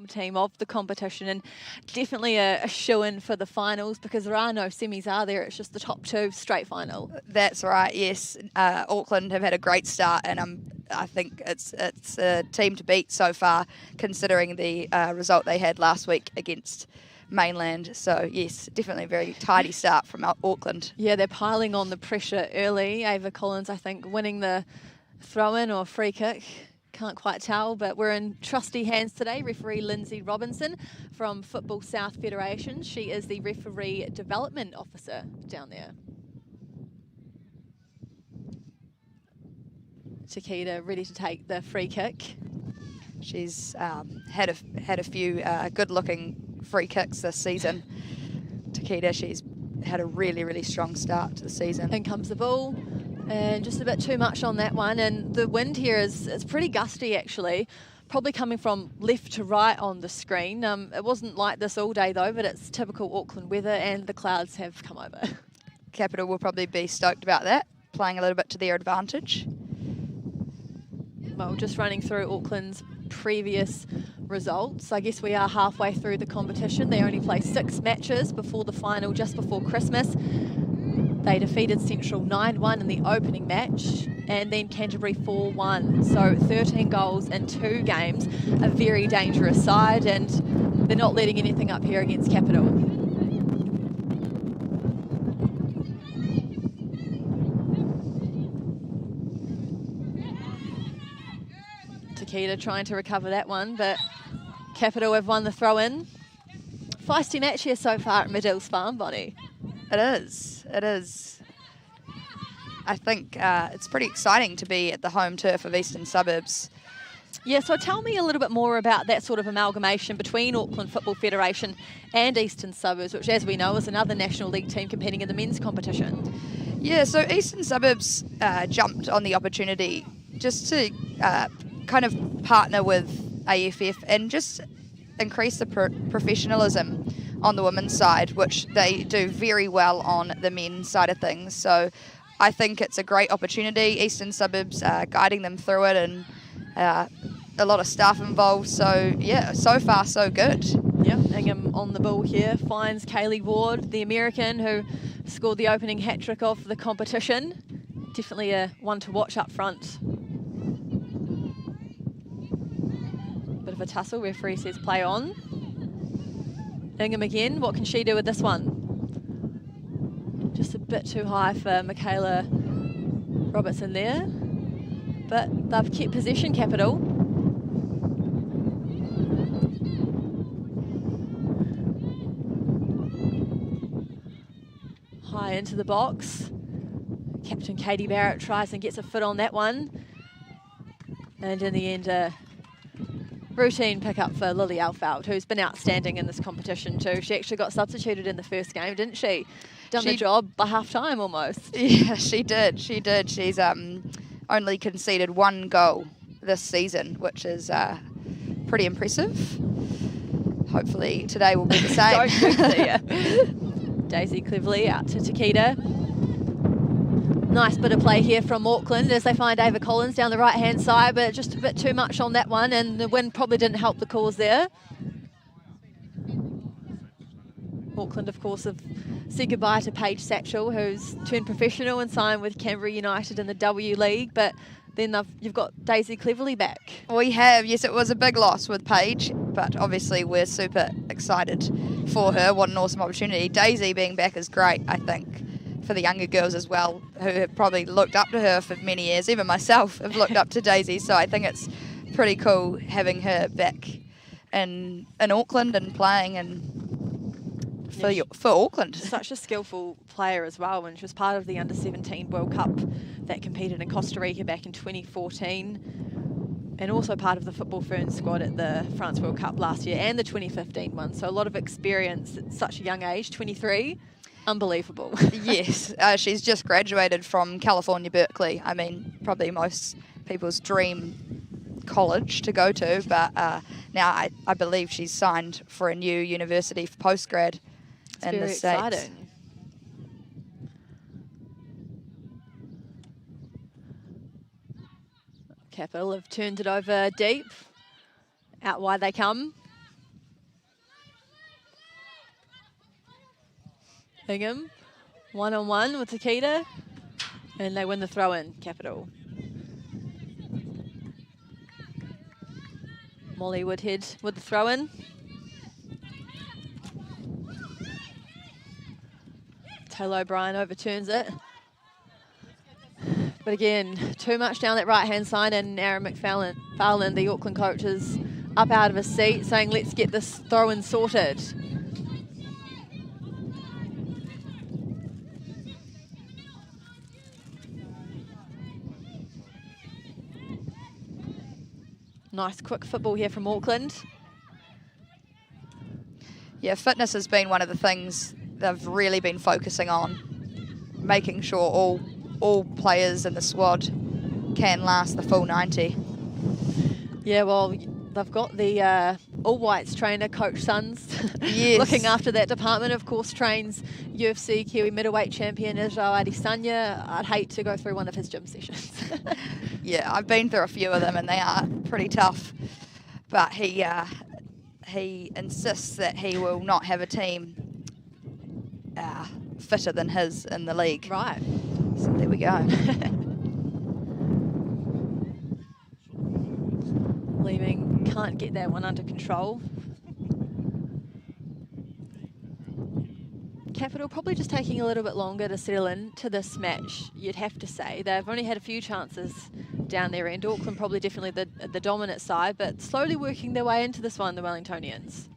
Team of the competition, and definitely a shoe-in for the finals, because there are no semis, are there? It's just the top two straight final. That's right, yes. Auckland have had a great start, and I think it's a team to beat so far, considering the result they had last week against Mainland. So yes, definitely a very tidy start from Auckland. Yeah, they're piling on the pressure early. Ava Collins, I think, winning the throw-in or free kick. Can't quite tell, but we're in trusty hands today. Referee Lindsay Robinson from Football South Federation. She is the referee development officer down there. Chiquita ready to take the free kick. She's had a few good-looking free kicks this season. Chiquita, she's had a really strong start to the season. In comes the ball. And just a bit too much on that one. And the wind here is pretty gusty, actually. Probably coming from left to right on the screen. It wasn't like this all day, though, but it's typical Auckland weather, and the clouds have come over. Capital will probably be stoked about that, playing a little bit to their advantage. Well, just running through Auckland's previous results. I guess we are halfway through the competition. They only play 6 matches before the final, just before Christmas. They defeated Central 9-1 in the opening match, and then Canterbury 4-1. So 13 goals in 2 games, a very dangerous side, and they're not letting anything up here against Capital. Chiquita trying to recover that one, but Capital have won the throw-in. Feisty match here so far at Madills Farm, Bonnie. It is. I think it's pretty exciting to be at the home turf of Eastern Suburbs. Yeah, so tell me a little bit more about that sort of amalgamation between Auckland Football Federation and Eastern Suburbs, which, as we know, is another National League team competing in the men's competition. Yeah, so Eastern Suburbs jumped on the opportunity just to kind of partner with AFF and just increase the professionalism on the women's side, which they do very well on the men's side of things. So I think it's a great opportunity. Eastern Suburbs guiding them through it, and a lot of staff involved. So yeah, so far so good. Yep, Ingham on the ball here, finds Kaylee Ward, the American who scored the opening hat-trick of the competition. Definitely a one to watch up front. Bit of a tussle, referee says play on. Ingham again, what can she do with this one? Just a bit too high for Michaela Robertson there. But they've kept possession, Capital. High into the box. Captain Katie Barrett tries and gets a foot on that one. And in the end, routine pickup for Lily Alfeld, who's been outstanding in this competition too. She actually got substituted in the first game, didn't she? Done the job by half-time almost. Yeah, she did. She's only conceded 1 goal this season, which is pretty impressive. Hopefully today will be the same. Don't think so, yeah. Daisy Cleverly out to Chiquita. Nice bit of play here from Auckland as they find Ava Collins down the right-hand side, but just a bit too much on that one, and the wind probably didn't help the cause there. Auckland, of course, have said goodbye to Paige Satchell, who's turned professional and signed with Canberra United in the W League, but then you've got Daisy Cleverly back. We have, yes, it was a big loss with Paige, but obviously we're super excited for her. What an awesome opportunity. Daisy being back is great, I think, for the younger girls as well, who have probably looked up to her for many years. Even myself have looked up to Daisy, so I think it's pretty cool having her back in Auckland and playing and for Auckland. Such a skillful player as well, and she was part of the Under-17 World Cup that competed in Costa Rica back in 2014, and also part of the Football Ferns squad at the France World Cup last year and the 2015 one. So a lot of experience at such a young age, 23. Unbelievable. Yes, she's just graduated from California, Berkeley. I mean, probably most people's dream college to go to, but now I believe she's signed for a new university for postgrad in the States. Exciting. Capital have turned it over deep. Out wide they come. Ingham, one-on-one with Takeda, and they win the throw-in, Capital. Molly Woodhead with the throw-in. Taylor O'Brien overturns it. But again, too much down that right-hand side, and Aaron McFarlane, the Auckland coach, is up out of his seat saying, let's get this throw-in sorted. Nice quick football here from Auckland. Yeah, fitness has been one of the things they've really been focusing on, making sure all players in the squad can last the full 90. Yeah, well, they've got the All Whites trainer, Coach Sons, yes. looking after that department. Of course, trains UFC Kiwi middleweight champion Israel Adesanya. I'd hate to go through one of his gym sessions. Yeah, I've been through a few of them and they are pretty tough. But he insists that he will not have a team fitter than his in the league. Right. So there we go. Leaving, can't get that one under control. Capital probably just taking a little bit longer to settle into this match, you'd have to say. They've only had a few chances down their end. Auckland probably definitely the dominant side, but slowly working their way into this one, the Wellingtonians.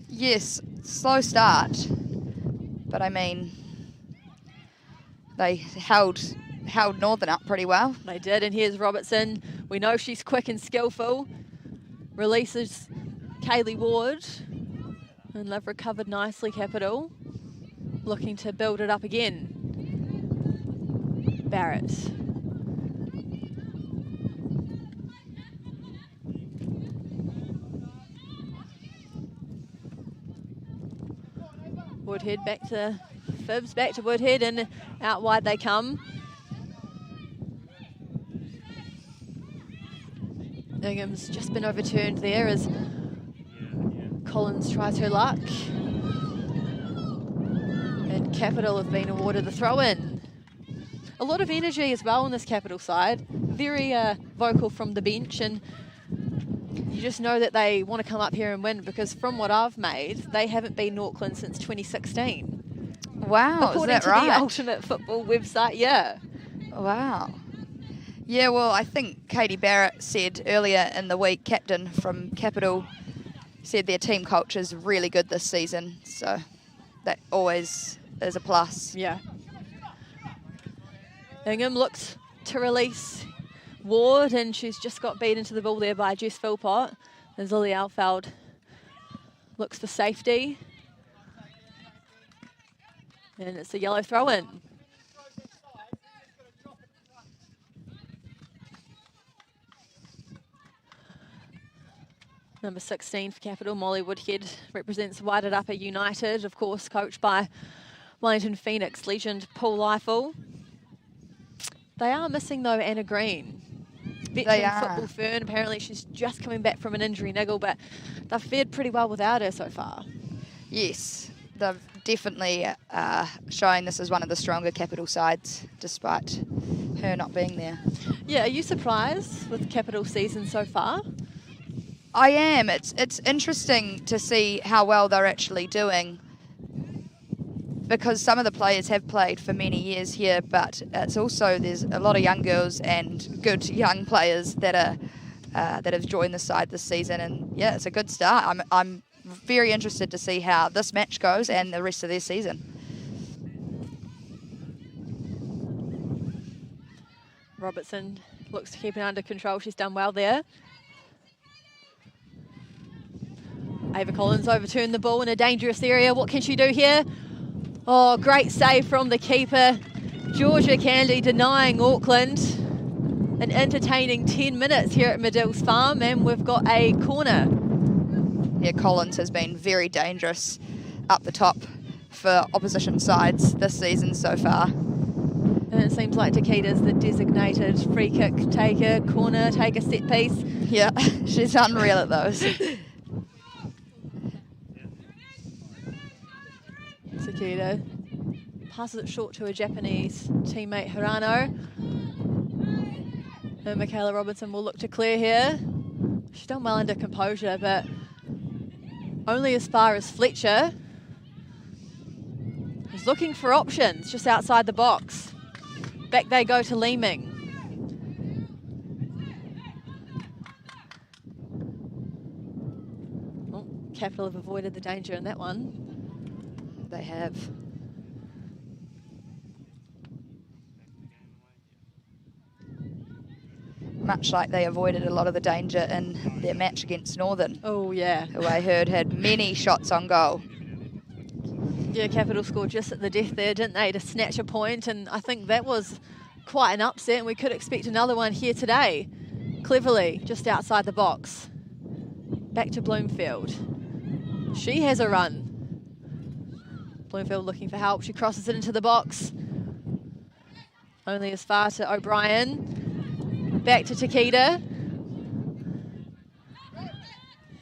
Yes, slow start. But I mean, they held Northern up pretty well. They did, and here's Robertson. We know she's quick and skillful. Releases Kaylee Ward, and they've recovered nicely, Capital. Looking to build it up again. Barrett. Woodhead back to Phibbs, back to Woodhead, and out wide they come. Ingham's just been overturned there as Collins tries her luck. And Capital have been awarded the throw-in. A lot of energy as well on this Capital side. Very vocal from the bench, and you just know that they want to come up here and win, because from what I've made, they haven't been Auckland since 2016. Wow, according is that to right? the Ultimate Football website, yeah. Wow. Yeah, well, I think Katie Barrett said earlier in the week, captain from Capital, said their team culture is really good this season, so that always is a plus. Yeah. Ingham looked to release Ward, and she's just got beat into the ball there by Jess Philpott. As Lily Alfeld looks for safety. And it's a yellow throw-in. Number 16 for Capital, Molly Woodhead, represents Waited Upper United, of course, coached by Wellington Phoenix legend Paul Eiffel. They are missing, though, Anna Green. Veteran football fern. Apparently she's just coming back from an injury niggle, but they've fared pretty well without her so far. Yes, they've definitely showing this as one of the stronger Capital sides, despite her not being there. Yeah, are you surprised with Capital season so far? I am. It's interesting to see how well they're actually doing, because some of the players have played for many years here, but it's also, there's a lot of young girls and good young players that have joined the side this season, and yeah, it's a good start. I'm very interested to see how this match goes and the rest of their season. Robertson looks to keep it under control. She's done well there. Ava Collins overturned the ball in a dangerous area. What can she do here? Oh, great save from the keeper. Georgia Candy denying Auckland an entertaining 10 minutes here at Madills Farm, and we've got a corner. Yeah, Collins has been very dangerous up the top for opposition sides this season so far. And it seems like Takeda's the designated free kick taker, corner taker, set piece. Yeah, she's unreal at those. Takeda passes it short to a Japanese teammate, Hirano. And Michaela Robinson will look to clear here. She's done well under composure, but only as far as Fletcher. He's looking for options just outside the box. Back they go to Leeming. Oh, Capital have avoided the danger in that one. They have. Much like they avoided a lot of the danger in their match against Northern. Oh, yeah. Who I heard had many shots on goal. Yeah, Capital scored just at the death there, didn't they, to snatch a point, and I think that was quite an upset, and we could expect another one here today. Cleverly, just outside the box. Back to Bloomfield. She has a run. Bloomfield looking for help. She crosses it into the box. Only as far to O'Brien. Back to Takeda.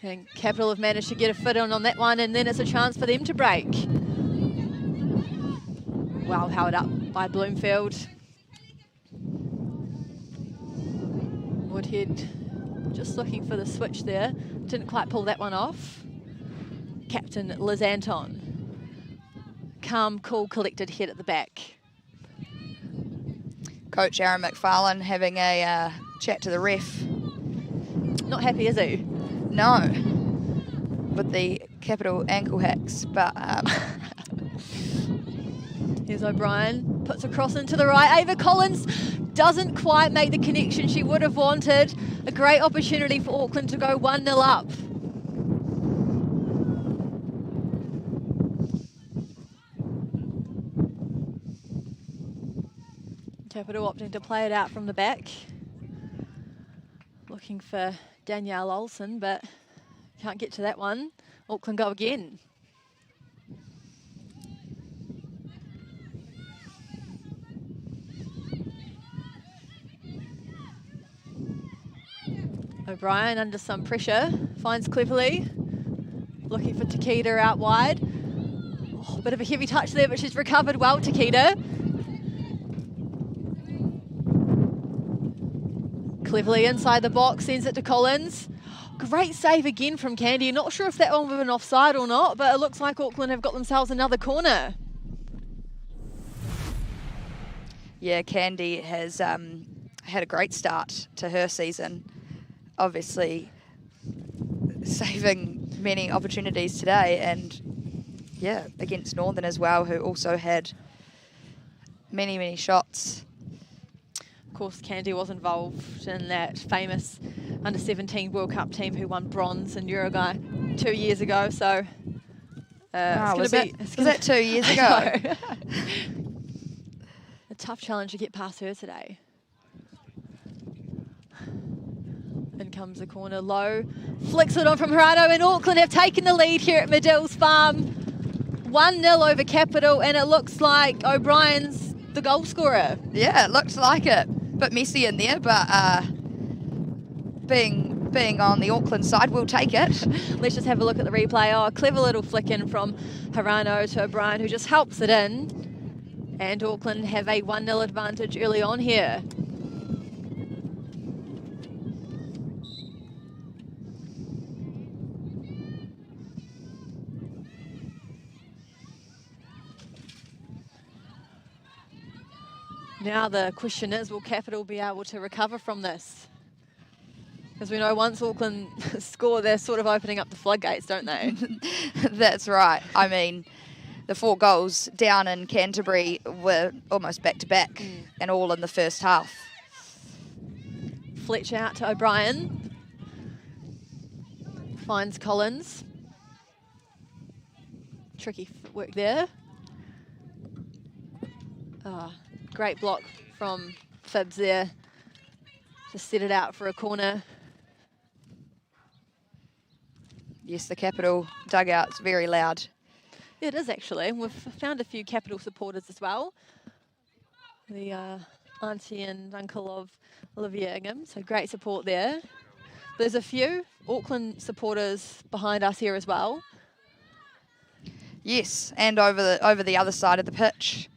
And Capital have managed to get a fit on that one, and then it's a chance for them to break. Well held up by Bloomfield. Woodhead just looking for the switch there. Didn't quite pull that one off. Captain Liz Anton. Calm, cool, collected head at the back. Coach Aaron McFarlane having a chat to the ref. Not happy, is he? No, with the Capital ankle hacks, but here's O'Brien, puts a cross into the right. Ava Collins doesn't quite make the connection she would have wanted. A great opportunity for Auckland to go 1-0 up. Capital opting to play it out from the back. Looking for Danielle Olsen, but can't get to that one. Auckland go again. O'Brien under some pressure, finds Cleverly. Looking for Takeda out wide. Oh, bit of a heavy touch there, but she's recovered well, Takeda. Cleverly inside the box, sends it to Collins. Great save again from Candy. Not sure if that one would have been offside or not, but it looks like Auckland have got themselves another corner. Yeah, Candy has had a great start to her season. Obviously, saving many opportunities today, and yeah, against Northern as well, who also had many, many shots. Of course, Candy was involved in that famous under-17 World Cup team who won bronze in Uruguay 2 years ago. So was that 2 years ago? A tough challenge to get past her today. In comes the corner low, flicks it on from Hirano, and Auckland have taken the lead here at Madills Farm. 1-0 over Capital, and it looks like O'Brien's the goal scorer. Yeah, it looks like it. Bit messy in there, but being on the Auckland side, we'll take it. Let's just have a look at the replay. Oh, a clever little flick in from Hirano to O'Brien, who just helps it in. And Auckland have a 1-0 advantage early on here. Now the question is, will Capital be able to recover from this? Because we know once Auckland score, they're sort of opening up the floodgates, don't they? That's right. I mean, the 4 goals down in Canterbury were almost back-to-back, and all in the first half. Fletcher out to O'Brien. Finds Collins. Tricky footwork there. Great block from Phibbs there. Just set it out for a corner. Yes, the Capital dugout's very loud. It is actually. We've found a few Capital supporters as well. The auntie and uncle of Olivia Ingham, so great support there. There's a few Auckland supporters behind us here as well. Yes, and over the other side of the pitch.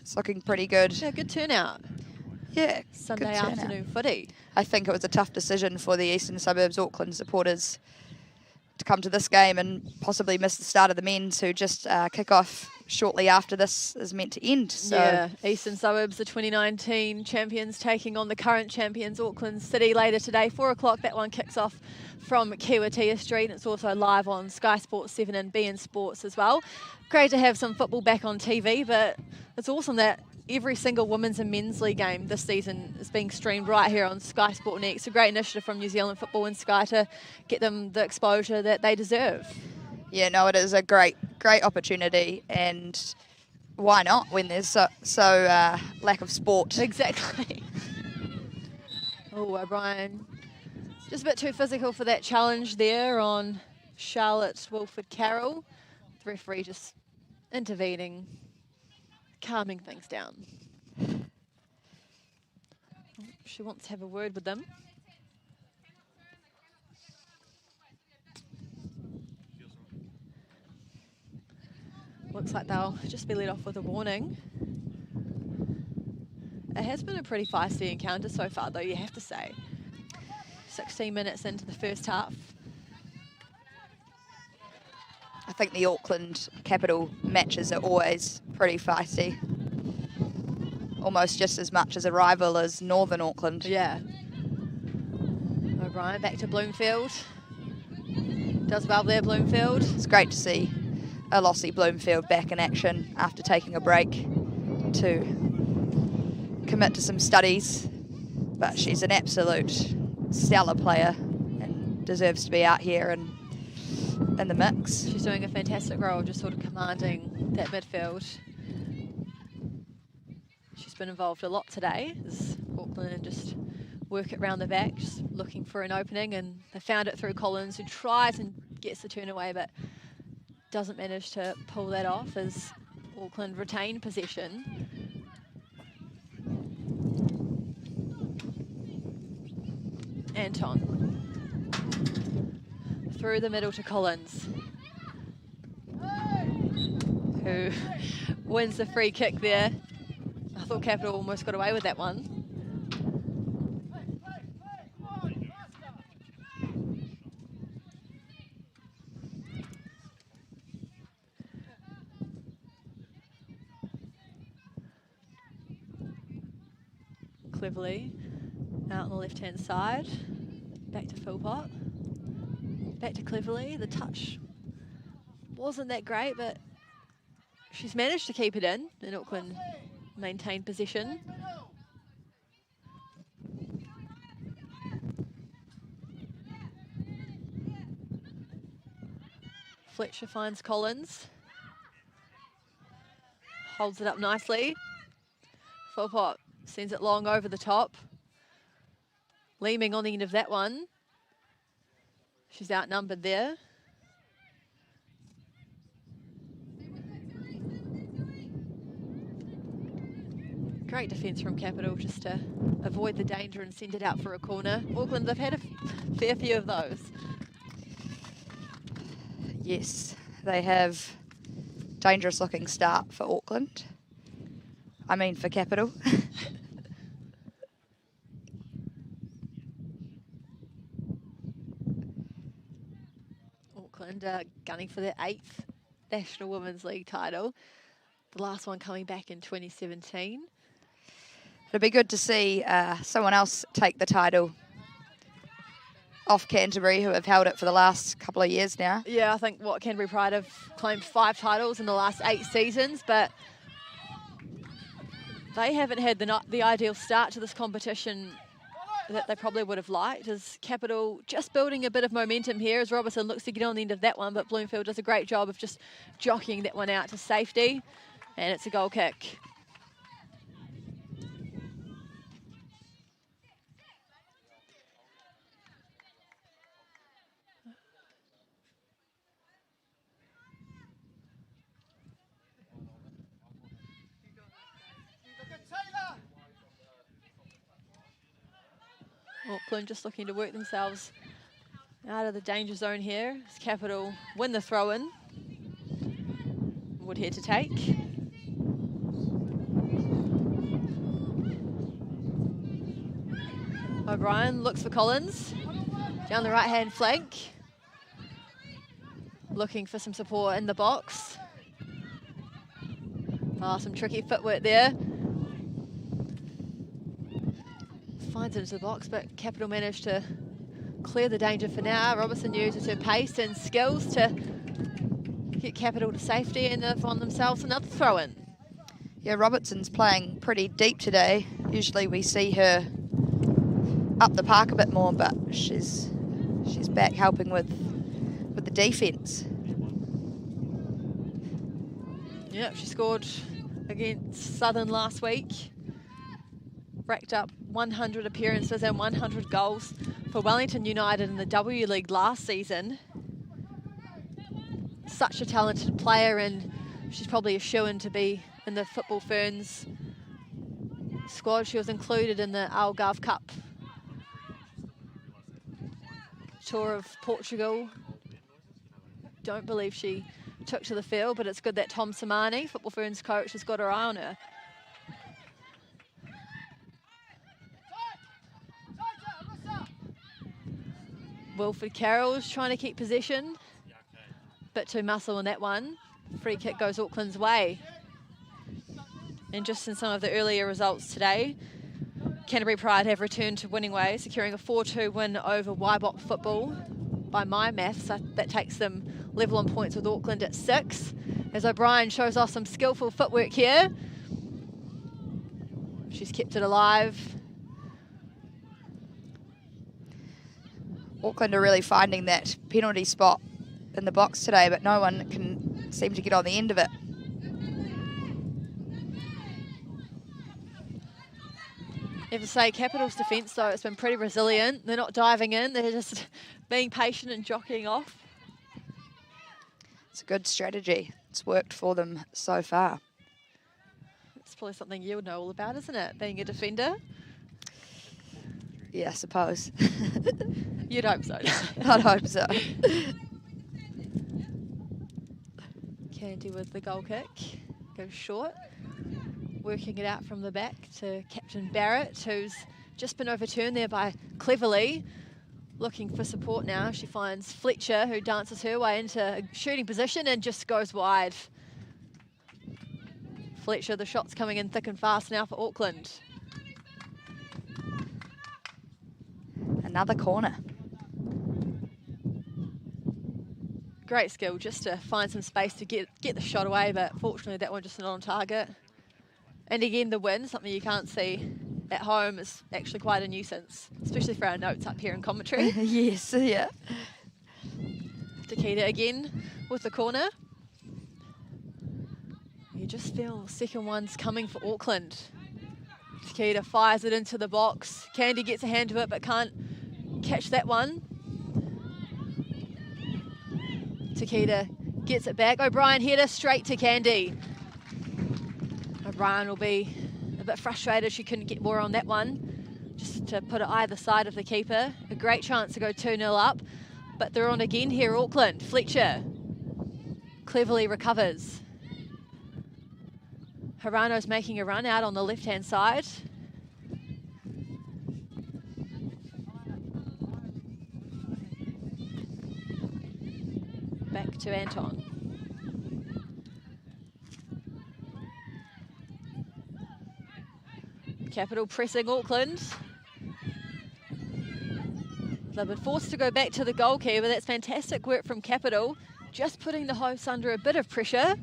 It's looking pretty good. Yeah, good turnout. Yeah, Sunday good turnout. afternoon footy. I think it was a tough decision for the Eastern Suburbs Auckland supporters to come to this game and possibly miss the start of the men's, who just kick off shortly after this is meant to end. So yeah, Eastern Suburbs, the 2019 champions, taking on the current champions, Auckland City, later today. 4 o'clock, that one kicks off from Kiwatia Street. It's also live on Sky Sports 7 and BN Sports as well. Great to have some football back on TV, but it's awesome that every single women's and men's league game this season is being streamed right here on Sky Sport Next. A great initiative from New Zealand Football and Sky to get them the exposure that they deserve. yeah, no, it is a great opportunity, and why not when there's so lack of sport? Exactly. Oh, O'Brien, just a bit too physical for that challenge there on Charlotte Wilford-Carroll. The referee just intervening, calming things down. She wants to have a word with them. Looks like they'll just be let off with a warning. It has been a pretty feisty encounter so far, though, you have to say. 16 minutes into the first half. I think the Auckland Capital matches are always pretty feisty. Almost just as much as a rival as Northern Auckland. Yeah. O'Brien back to Bloomfield. Does well there, Bloomfield. It's great to see a Lossie Bloomfield back in action after taking a break to commit to some studies. But she's an absolute stellar player and deserves to be out here and in the mix. She's doing a fantastic role, just sort of commanding that midfield. She's been involved a lot today as Auckland just work it round the back, just looking for an opening, and they found it through Collins, who tries and gets the turn away but doesn't manage to pull that off as Auckland retain possession. Anton through the middle to Collins, who wins the free kick there. I thought Capital almost got away with that one. Cleverly out on the left-hand side. Back to Philpott. Back to Cleverly. The touch wasn't that great, but she's managed to keep it in, and Auckland maintain possession. Fletcher finds Collins. Holds it up nicely. Philpott sends it long over the top. Leeming on the end of that one. She's outnumbered there. Great defence from Capital just to avoid the danger and send it out for a corner. Auckland, they've had a fair few of those. Yes, they have. Dangerous looking start for Auckland. I mean for Capital. Auckland gunning for their 8th National Women's League title. The last one coming back in 2017. It'd be good to see someone else take the title off Canterbury, who have held it for the last couple of years now. Yeah, I think Canterbury Pride have claimed 5 titles in the last 8 seasons, but they haven't had the ideal start to this competition that they probably would have liked. As Capital just building a bit of momentum here as Robertson looks to get on the end of that one, but Bloomfield does a great job of just jockeying that one out to safety, and it's a goal kick. Auckland just looking to work themselves out of the danger zone here as Capital win the throw-in. Woodhead to take. O'Brien looks for Collins down the right-hand flank. Looking for some support in the box. Oh, some tricky footwork there. Finds it into the box, but Capital managed to clear the danger for now. Robertson uses her pace and skills to get Capital to safety, and they've won themselves another throw-in. Yeah, Robertson's playing pretty deep today. Usually we see her up the park a bit more, but she's back helping with the defence. Yeah, she scored against Southern last week. Racked up 100 appearances and 100 goals for Wellington United in the W League last season. Such a talented player, and she's probably a shoo-in to be in the Football Ferns squad. She was included in the Algarve Cup tour of Portugal. Don't believe she took to the field, but it's good that Tom Samani, Football Ferns coach, has got her eye on her. Wilfred Carroll's trying to keep possession. Bit too muscle in that one. Free kick goes Auckland's way. And just in some of the earlier results today, Canterbury Pride have returned to winning ways, securing a 4-2 win over Waibok Football. By my maths, that takes them level on points with Auckland at 6. As O'Brien shows off some skillful footwork here. She's kept it alive. Auckland are really finding that penalty spot in the box today, but no one can seem to get on the end of it. Have to say, Capital's defence, though, it's been pretty resilient. They're not diving in, they're just being patient and jockeying off. It's a good strategy. It's worked for them so far. It's probably something you would know all about, isn't it? Being a defender. Yeah, I suppose. You'd hope so. I'd hope so. Candy with the goal kick. Goes short. Working it out from the back to Captain Barrett, who's just been overturned there by Cleverly. Looking for support now. She finds Fletcher, who dances her way into a shooting position and just goes wide. Fletcher, the shot's coming in thick and fast now for Auckland. Another corner. Great skill just to find some space to get the shot away, but fortunately that one just not on target. And again, the win, something you can't see at home, is actually quite a nuisance, especially for our notes up here in commentary. Yes, yeah. Takeda again with the corner. You just feel second one's coming for Auckland. Takeda fires it into the box. Candy gets a hand to it but can't catch that one. Takeda gets it back. O'Brien header straight to Candy. O'Brien will be a bit frustrated she couldn't get more on that one. Just to put it either side of the keeper. A great chance to go 2-0 up. But they're on again here, Auckland. Fletcher cleverly recovers. Hirano's making a run out on the left-hand side. Back to Anton. Capital pressing Auckland. They've been forced to go back to the goalkeeper. That's fantastic work from Capital. Just putting the hosts under a bit of pressure.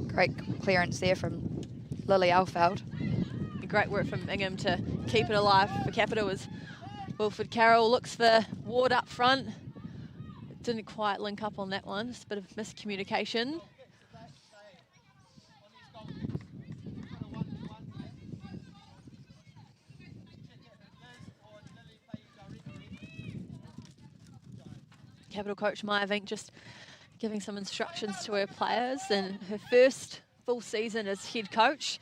Great clearance there from Lily Alfeld. Great work from Ingham to keep it alive for Capital as Wilfred Carroll looks for Ward up front. Didn't quite link up on that one, just a bit of miscommunication. Capital coach Maya Vink just giving some instructions to her players in her first full season as head coach.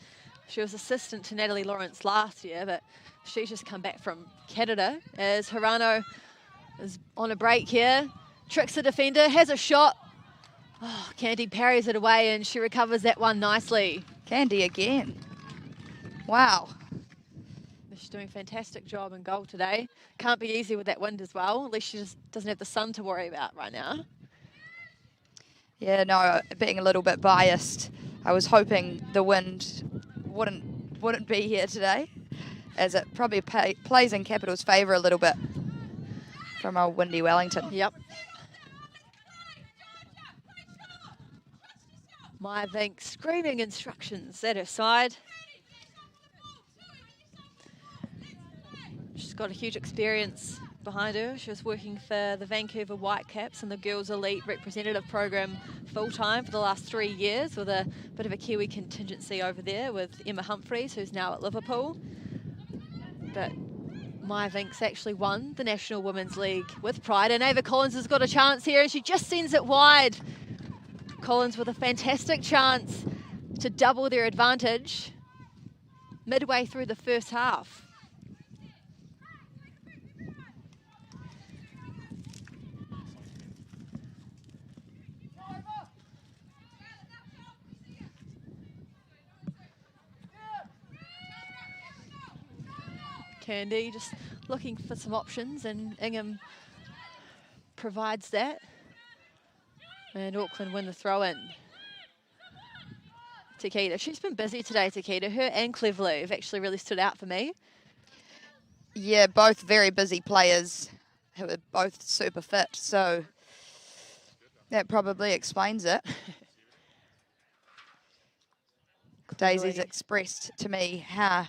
She was assistant to Natalie Lawrence last year, but she's just come back from Canada as Hirano is on a break here. Tricks the defender, has a shot. Oh, Candy parries it away and she recovers that one nicely. Candy again. Wow. She's doing a fantastic job in goal today. Can't be easy with that wind as well. At least she just doesn't have the sun to worry about right now. Yeah, no, being a little bit biased, I was hoping the wind wouldn't be here today, as it probably plays in Capital's favour a little bit from our windy Wellington. Yep. Maya Vink screaming instructions at her side. She's got a huge experience behind her. She was working for the Vancouver Whitecaps and the Girls Elite Representative Program full-time for the last 3 years, with a bit of a Kiwi contingency over there with Emma Humphreys, who's now at Liverpool. But Maya Vink's actually won the National Women's League with pride, and Ava Collins has got a chance here, and she just sends it wide. Collins with a fantastic chance to double their advantage midway through the first half. Candy just looking for some options, and Ingham provides that. And Auckland win the throw-in. Takeda, she's been busy today, Takeda. Her and Cleverly have actually really stood out for me. Yeah, both very busy players who are both super fit, so that probably explains it. Daisy's expressed to me how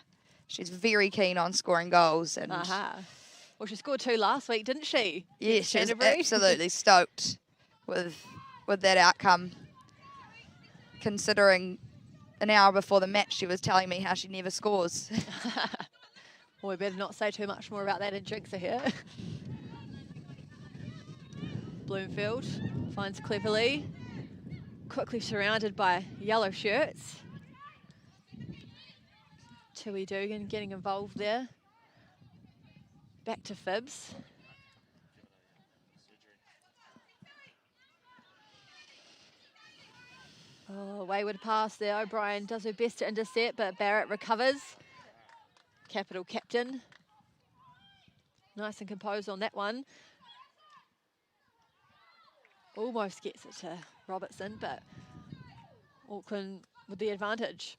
she's very keen on scoring goals. And well, she scored 2 last week, didn't she? Yeah, she was absolutely stoked with that outcome, considering an hour before the match she was telling me how she never scores. Well, we better not say too much more about that and jinx her here. Bloomfield finds Cleverly, quickly surrounded by yellow shirts. Tui Dugan getting involved there. Back to Phibbs. Oh, wayward pass there. O'Brien does her best to intercept, but Barrett recovers. Capital captain. Nice and composed on that one. Almost gets it to Robertson, but Auckland with the advantage.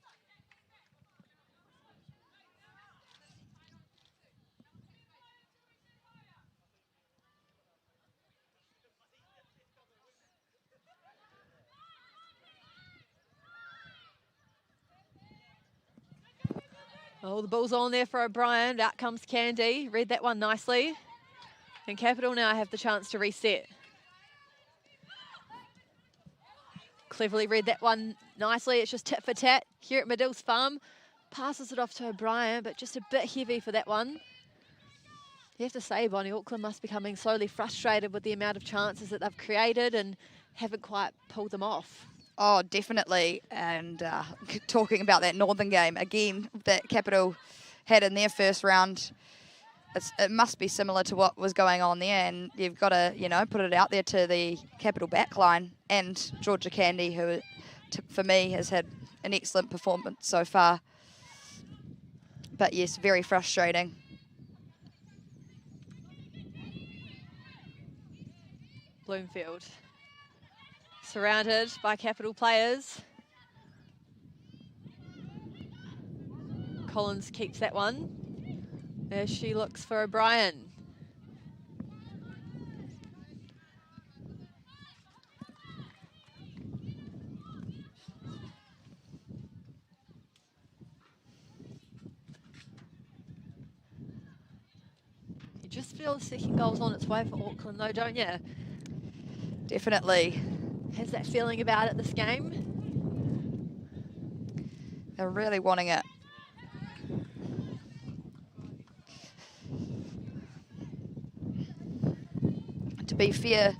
Oh, the ball's on there for O'Brien. Out comes Candy. Read that one nicely. And Capital now have the chance to reset. Cleverly read that one nicely. It's just tit for tat here at Madills Farm. Passes it off to O'Brien, but just a bit heavy for that one. You have to say, Bonnie, Auckland must be becoming slowly frustrated with the amount of chances that they've created and haven't quite pulled them off. Oh, definitely. And talking about that Northern game, again, that Capital had in their first round, it must be similar to what was going on there. And you've got to, put it out there to the Capital backline and Georgia Candy, who, for me, has had an excellent performance so far. But yes, very frustrating. Bloomfield. Surrounded by Capital players. Collins keeps that one as she looks for O'Brien. You just feel the second goal's on its way for Auckland though, don't you? Definitely. Has that feeling about it this game? They're really wanting it. To be fair,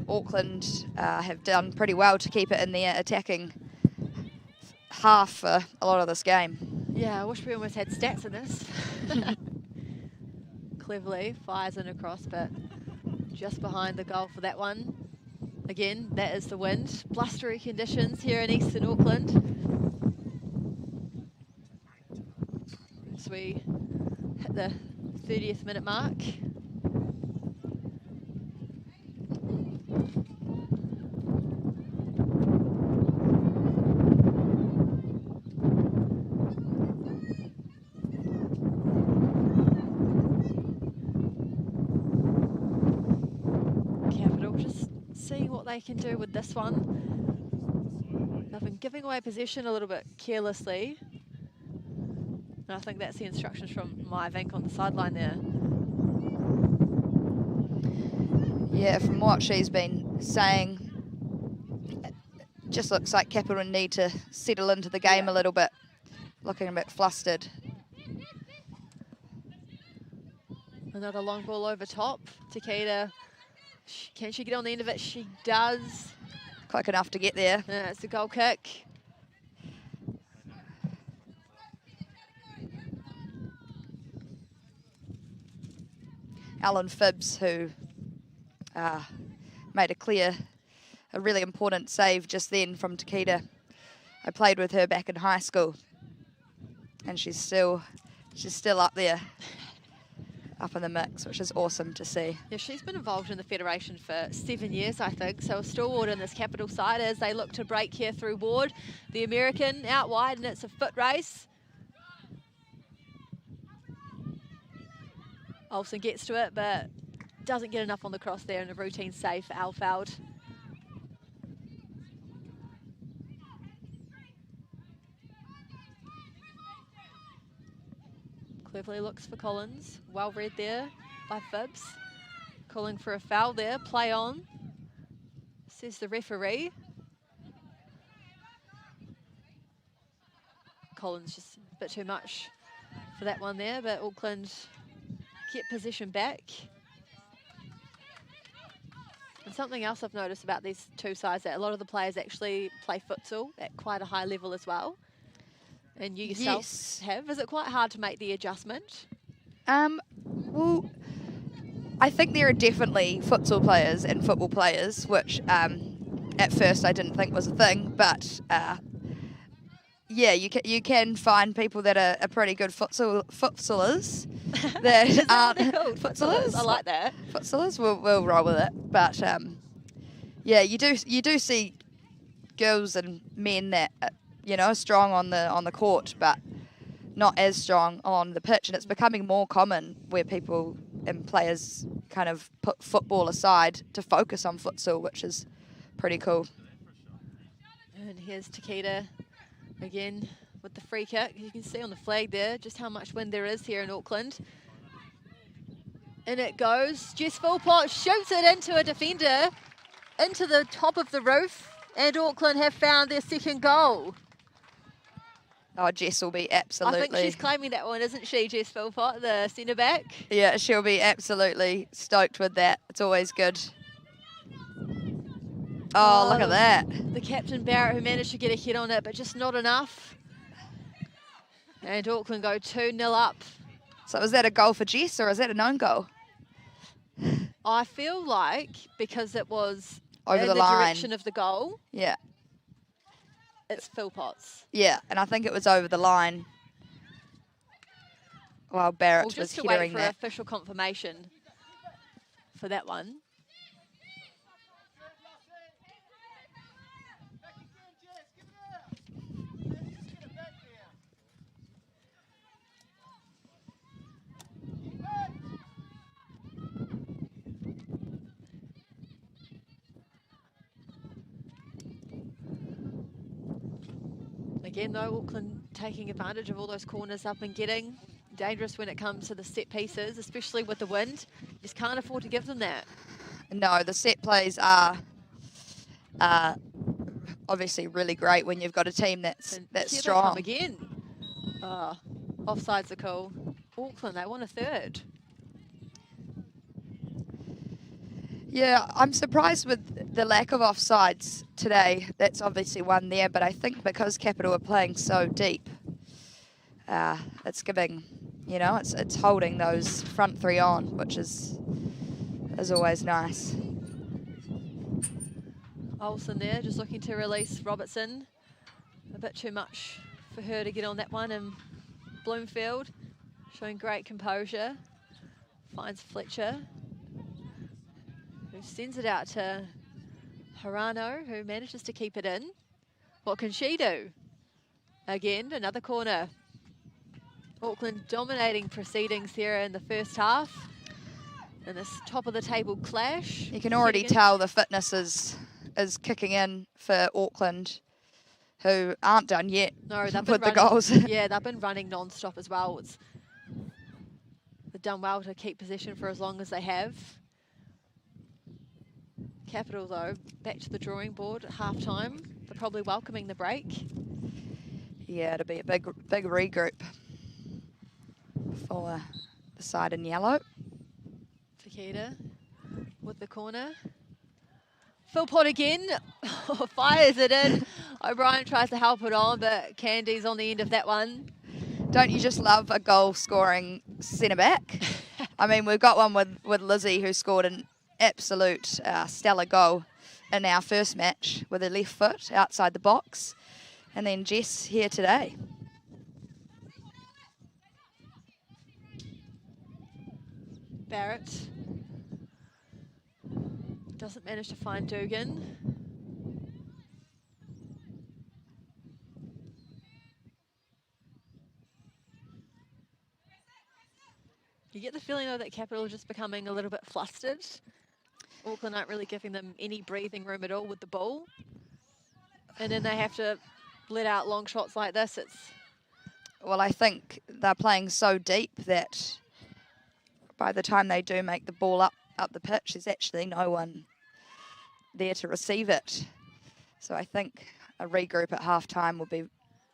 Auckland have done pretty well to keep it in their attacking half for a lot of this game. Yeah, I wish we almost had stats in this. Cleverly fires in across, but just behind the goal for that one. Again, that is the wind. Blustery conditions here in eastern Auckland. As we hit the 30th minute mark. Capital just seeing what they can do with this one. They've been giving away possession a little bit carelessly. And I think that's the instructions from Myvank on the sideline there. Yeah, from what she's been saying, it just looks like Capital need to settle into the game a little bit. Looking a bit flustered. Another long ball over top. Takeda, can she get on the end of it? She does. Quick enough to get there. It's a goal kick. Alan Phibbs, who made a really important save just then from Takeda. I played with her back in high school, and she's still up there, up in the mix, which is awesome to see. Yeah, she's been involved in the Federation for 7 years, I think, so a stalwart in this Capital side as they look to break here through Ward. The American out wide, and it's a foot race. Olsen gets to it, but doesn't get enough on the cross there, and a routine save for Alfeld. Cleverly looks for Collins. Well read there by Phibbs. Calling for a foul there. Play on, says the referee. Collins just a bit too much for that one there, but Auckland get possession back. And something else I've noticed about these two sides, that a lot of the players actually play futsal at quite a high level as well. And you yourself have. Is it quite hard to make the adjustment? Well, I think there are definitely futsal players and football players, which at first I didn't think was a thing, but yeah, you can find people that are pretty good futsalers that aren't futsalers. I like that. Futsalers, we'll roll with it. But yeah, you do see girls and men that are strong on the court, but not as strong on the pitch, and it's becoming more common where people and players kind of put football aside to focus on futsal, which is pretty cool. And here's Takeda again with the free kick. You can see on the flag there just how much wind there is here in Auckland. And it goes. Jess Philpott shoots it into a defender, into the top of the roof, and Auckland have found their second goal. Oh, Jess will be absolutely... I think she's claiming that one, isn't she, Jess Philpott, the centre-back? Yeah, she'll be absolutely stoked with that. It's always good. Oh, look at that. The captain Barrett, who managed to get a hit on it, but just not enough. And Auckland go 2-0 up. So is that a goal for Jess, or is that a known goal? I feel like, because it was over in the line, direction of the goal. Yeah. It's Philpott's. Yeah, and I think it was over the line while Barrett was hearing that. Just to wait for official confirmation for that one. Again, though, Auckland taking advantage of all those corners up and getting. Dangerous when it comes to the set pieces, especially with the wind. Just can't afford to give them that. No, the set plays are obviously really great when you've got a team that's strong. Again. Offsides are cool. Auckland, they won a third. Yeah, I'm surprised with the lack of offsides today. That's obviously one there, but I think because Capital are playing so deep, it's giving, it's holding those front three on, which is always nice. Olsen there, just looking to release Robertson. A bit too much for her to get on that one, and Bloomfield showing great composure. Finds Fletcher, who sends it out to Harano, who manages to keep it in. What can she do? Again, another corner. Auckland dominating proceedings here in the first half. In this top of the table clash. You can already tell the fitness is kicking in for Auckland, who aren't done yet with the goals. Yeah, they've been running non-stop as well. They've done well to keep possession for as long as they have. Capital, though, back to the drawing board at half-time. They're probably welcoming the break. Yeah, it'll be a big regroup for the side in yellow. Takeda with the corner. Philpott again, fires it in. O'Brien tries to help it on, but Candy's on the end of that one. Don't you just love a goal-scoring centre-back? I mean, we've got one with Lizzie, who scored an absolute stellar goal in our first match with her left foot outside the box. And then Jess here today. Barrett doesn't manage to find Dugan. You get the feeling, though, that Capital are just becoming a little bit flustered. Auckland aren't really giving them any breathing room at all with the ball. And then they have to let out long shots like this. Well, I think they're playing so deep that by the time they do make the ball up the pitch, there's actually no one there to receive it. So I think a regroup at half-time will be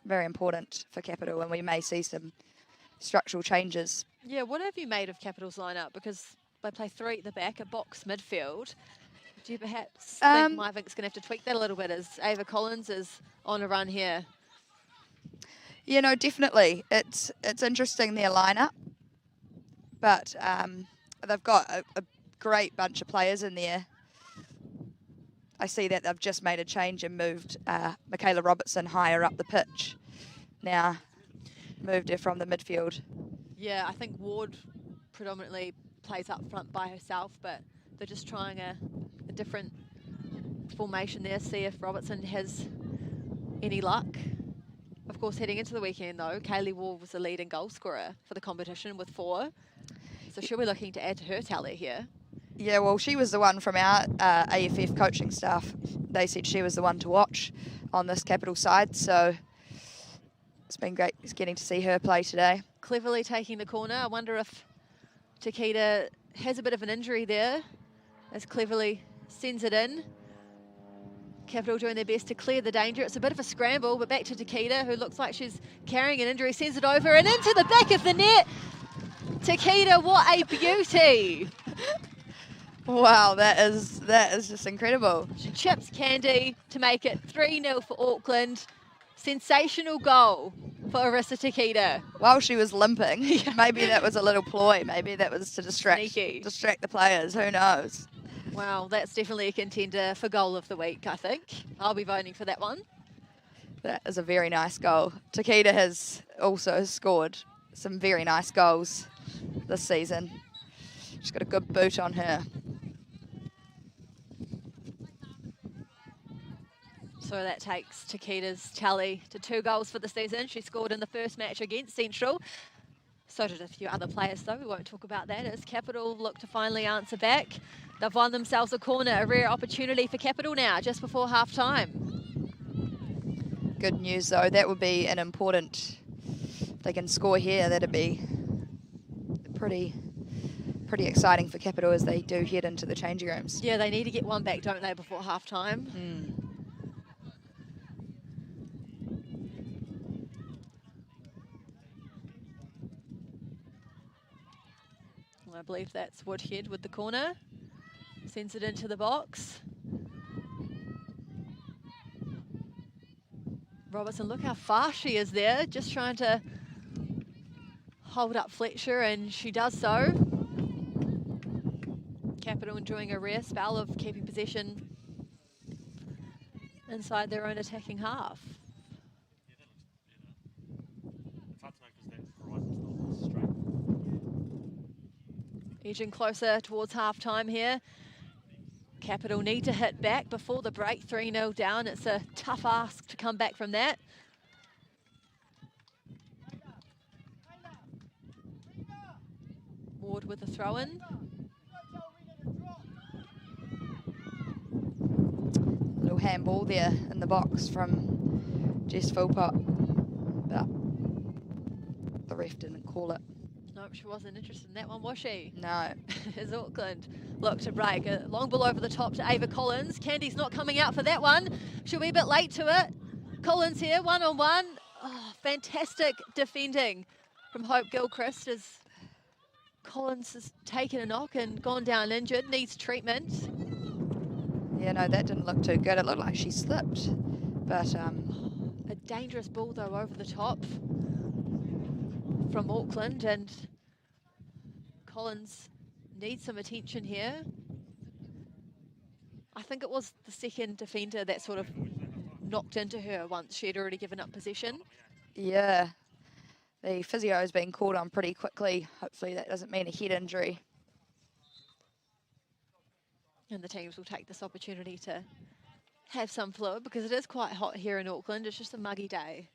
very important for Capital, and we may see some structural changes. Yeah, what have you made of Capital's lineup? Because they play three at the back, a box midfield. Do you perhaps think Myvink's going to have to tweak that a little bit as Ava Collins is on a run here? You know, definitely. It's interesting, their lineup. But they've got a great bunch of players in there. I see that they've just made a change and moved Michaela Robertson higher up the pitch. Now, moved her from the midfield. Yeah, I think Ward predominantly plays up front by herself, but they're just trying a different formation there, see if Robertson has any luck. Of course, heading into the weekend, though, Kaylee Ward was the leading goal scorer for the competition with 4. So she'll be looking to add to her tally here. Yeah, well, she was the one from our AFF coaching staff. They said she was the one to watch on this Capital side, so it's been great getting to see her play today. Cleverly taking the corner. I wonder if Takeda has a bit of an injury there, as Cleverly sends it in. Capital doing their best to clear the danger. It's a bit of a scramble, but back to Takeda, who looks like she's carrying an injury, sends it over and into the back of the net. Takeda, what a beauty. Wow, that is just incredible. She chips Candy to make it 3-0 for Auckland. Sensational goal for Arissa Takeda. While she was limping, maybe that was a little ploy. Maybe that was to distract the players. Who knows? Wow, that's definitely a contender for goal of the week, I think. I'll be voting for that one. That is a very nice goal. Takeda has also scored some very nice goals this season. She's got a good boot on her. So that takes Takeda's tally to 2 goals for the season. She scored in the first match against Central. So did a few other players, though. We won't talk about that as Capital look to finally answer back. They've won themselves a corner, a rare opportunity for Capital now, just before half-time. Good news, though. That would be an important... If they can score here, that'd be pretty exciting for Capital as they do head into the changing rooms. Yeah, they need to get one back, don't they, before half-time? I believe that's Woodhead with the corner. Sends it into the box. Robertson, look how fast she is there, just trying to hold up Fletcher, and she does so. Capital enjoying a rare spell of keeping possession inside their own attacking half. It's hard to know because that horizon's not straight. edging closer towards half-time here. Capital need to hit back before the break, 3-0 down. It's a tough ask to come back from that. Ward with the throw-in. Little handball there in the box from Jess Philpott, but the ref didn't call it. Nope, she wasn't interested in that one, was she? No. As Auckland look to break. A long ball over the top to Ava Collins. Candy's not coming out for that one. She'll be a bit late to it. Collins here, one-on-one. Oh, fantastic defending from Hope Gilchrist as Collins has taken a knock and gone down injured, needs treatment. Yeah, no, that didn't look too good. It looked like she slipped, but... A dangerous ball, though, over the top from Auckland, and Collins needs some attention here. I think it was the second defender that sort of knocked into her once she had already given up possession. Yeah, the physio has been called on pretty quickly. Hopefully that doesn't mean a head injury. And the teams will take this opportunity to have some fluid because it is quite hot here in Auckland. It's just a muggy day.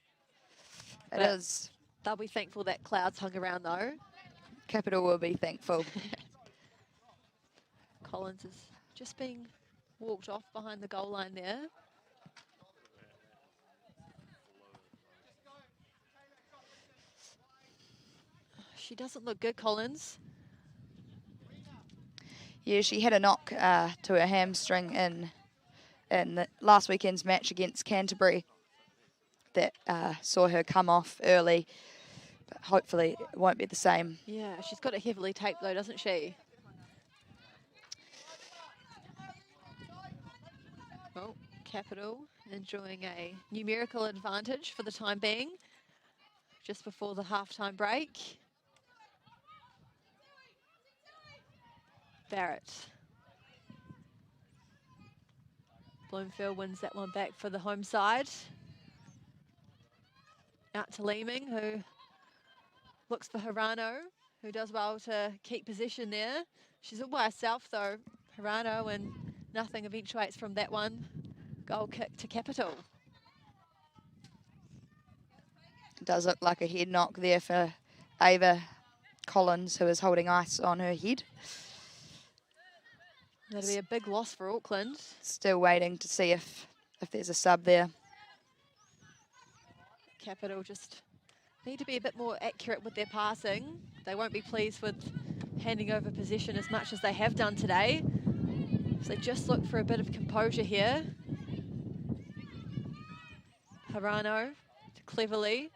It is. They'll be thankful that clouds hung around though. Capital will be thankful. Collins is just being walked off behind the goal line there. She doesn't look good, Collins. Yeah, she had a knock to her hamstring in the last weekend's match against Canterbury that saw her come off early. But hopefully it won't be the same. Yeah, she's got it heavily taped though, doesn't she? Well, Capital enjoying a numerical advantage for the time being, just before the halftime break. Barrett. Bloomfield wins that one back for the home side. Out to Leeming, who looks for Hirano, who does well to keep possession there. She's all by herself though, Hirano, and nothing eventuates from that one. Goal kick to Capital. It does look like a head knock there for Ava Collins, who is holding ice on her head. That'll be a big loss for Auckland. Still waiting to see if there's a sub there. Capital just need to be a bit more accurate with their passing. They won't be pleased with handing over possession as much as they have done today. So they just look for a bit of composure here. Hirano cleverly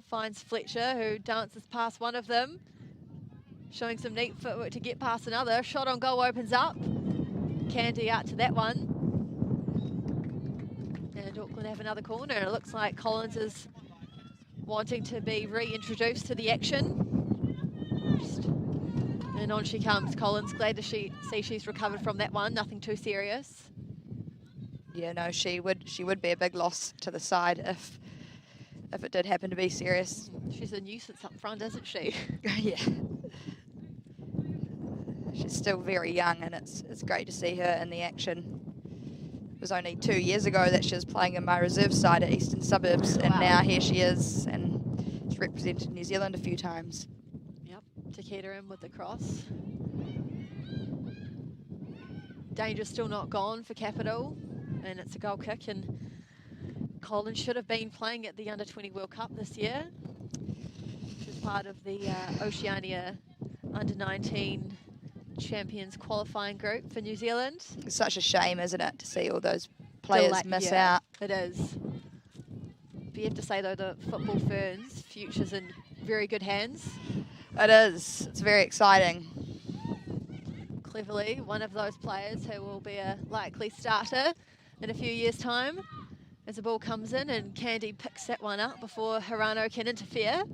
finds Fletcher, who dances past one of them, showing some neat footwork to get past another. Shot on goal opens up. Candy out to that one. And Auckland have another corner. It looks like Collins is wanting to be reintroduced to the action. And on she comes, Collins. Glad to see she's recovered from that one. Nothing too serious. Yeah, no, she would be a big loss to the side if it did happen to be serious. She's a nuisance up front, isn't she? Yeah. She's still very young, and it's great to see her in the action. It was only 2 years ago that she was playing in my reserve side at Eastern Suburbs, and now here she is, and she's represented New Zealand a few times. Yep, Takeda in with the cross. Danger still not gone for Capital, and it's a goal kick, and Collins should have been playing at the Under-20 World Cup this year. She was part of the Oceania Under-19 Champions qualifying group for New Zealand. It's such a shame, isn't it, to see all those players miss out. It is. But you have to say, though, the football ferns' future's in very good hands. It is. It's very exciting. Cleverly, one of those players who will be a likely starter in a few years' time. As the ball comes in and Candy picks that one up before Hirano can interfere.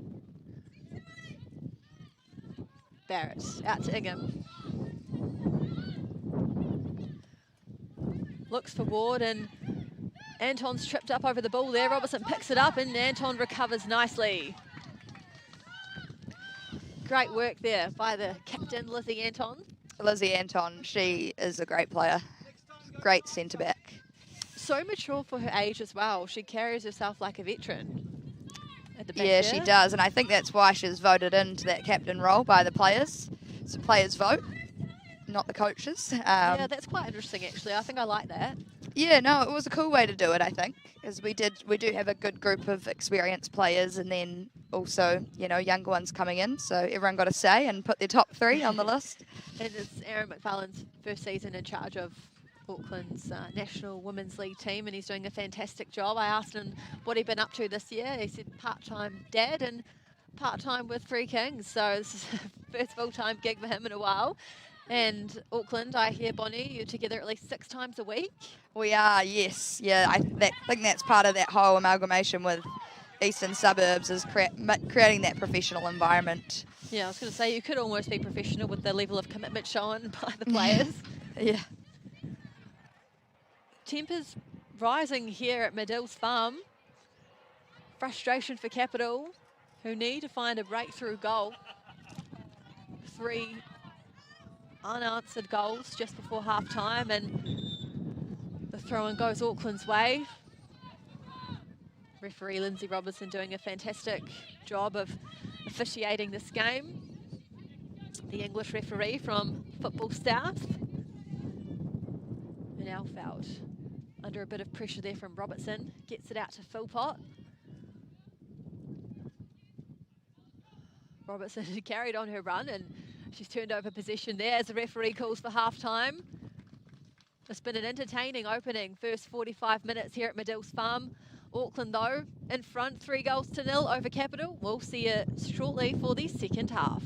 Barrett out to Ingham. Looks for Ward, and Anton's tripped up over the ball there. Robertson picks it up and Anton recovers nicely. Great work there by the captain, Lizzie Anton. Lizzie Anton, she is a great player. Great centre back. So mature for her age as well. She carries herself like a veteran at the back Yeah, there. she does, and I think that's why she's voted into that captain role by the players. It's a players' vote, not the coaches. Yeah, that's quite interesting actually. I think I like that. Yeah, no, it was a cool way to do it, I think, as we do have a good group of experienced players, and then also, younger ones coming in, so everyone got a say and put their top 3 on the list. And it's Aaron McFarlane's first season in charge of Auckland's National Women's League team, and he's doing a fantastic job. I asked him what he'd been up to this year. He said part-time dad and part-time with 3 Kings, so this is the first full-time gig for him in a while. And Auckland, I hear, Bonnie, you're together at least 6 times a week? We are, yes. Yeah, I think that's part of that whole amalgamation with Eastern Suburbs, is creating that professional environment. Yeah, I was going to say, you could almost be professional with the level of commitment shown by the players. Yeah. Tempers rising here at Madills Farm. Frustration for Capital, who need to find a breakthrough goal. 3 unanswered goals just before half-time, and the throw-in goes Auckland's way. Referee Lindsay Robertson doing a fantastic job of officiating this game. The English referee from Football South. And Alfeld, under a bit of pressure there from Robertson, gets it out to Philpott. Robertson had carried on her run, and she's turned over possession there as the referee calls for half-time. It's been an entertaining opening first 45 minutes here at Madills Farm. Auckland, though, in front, 3-0 over Capital. We'll see you shortly for the second half.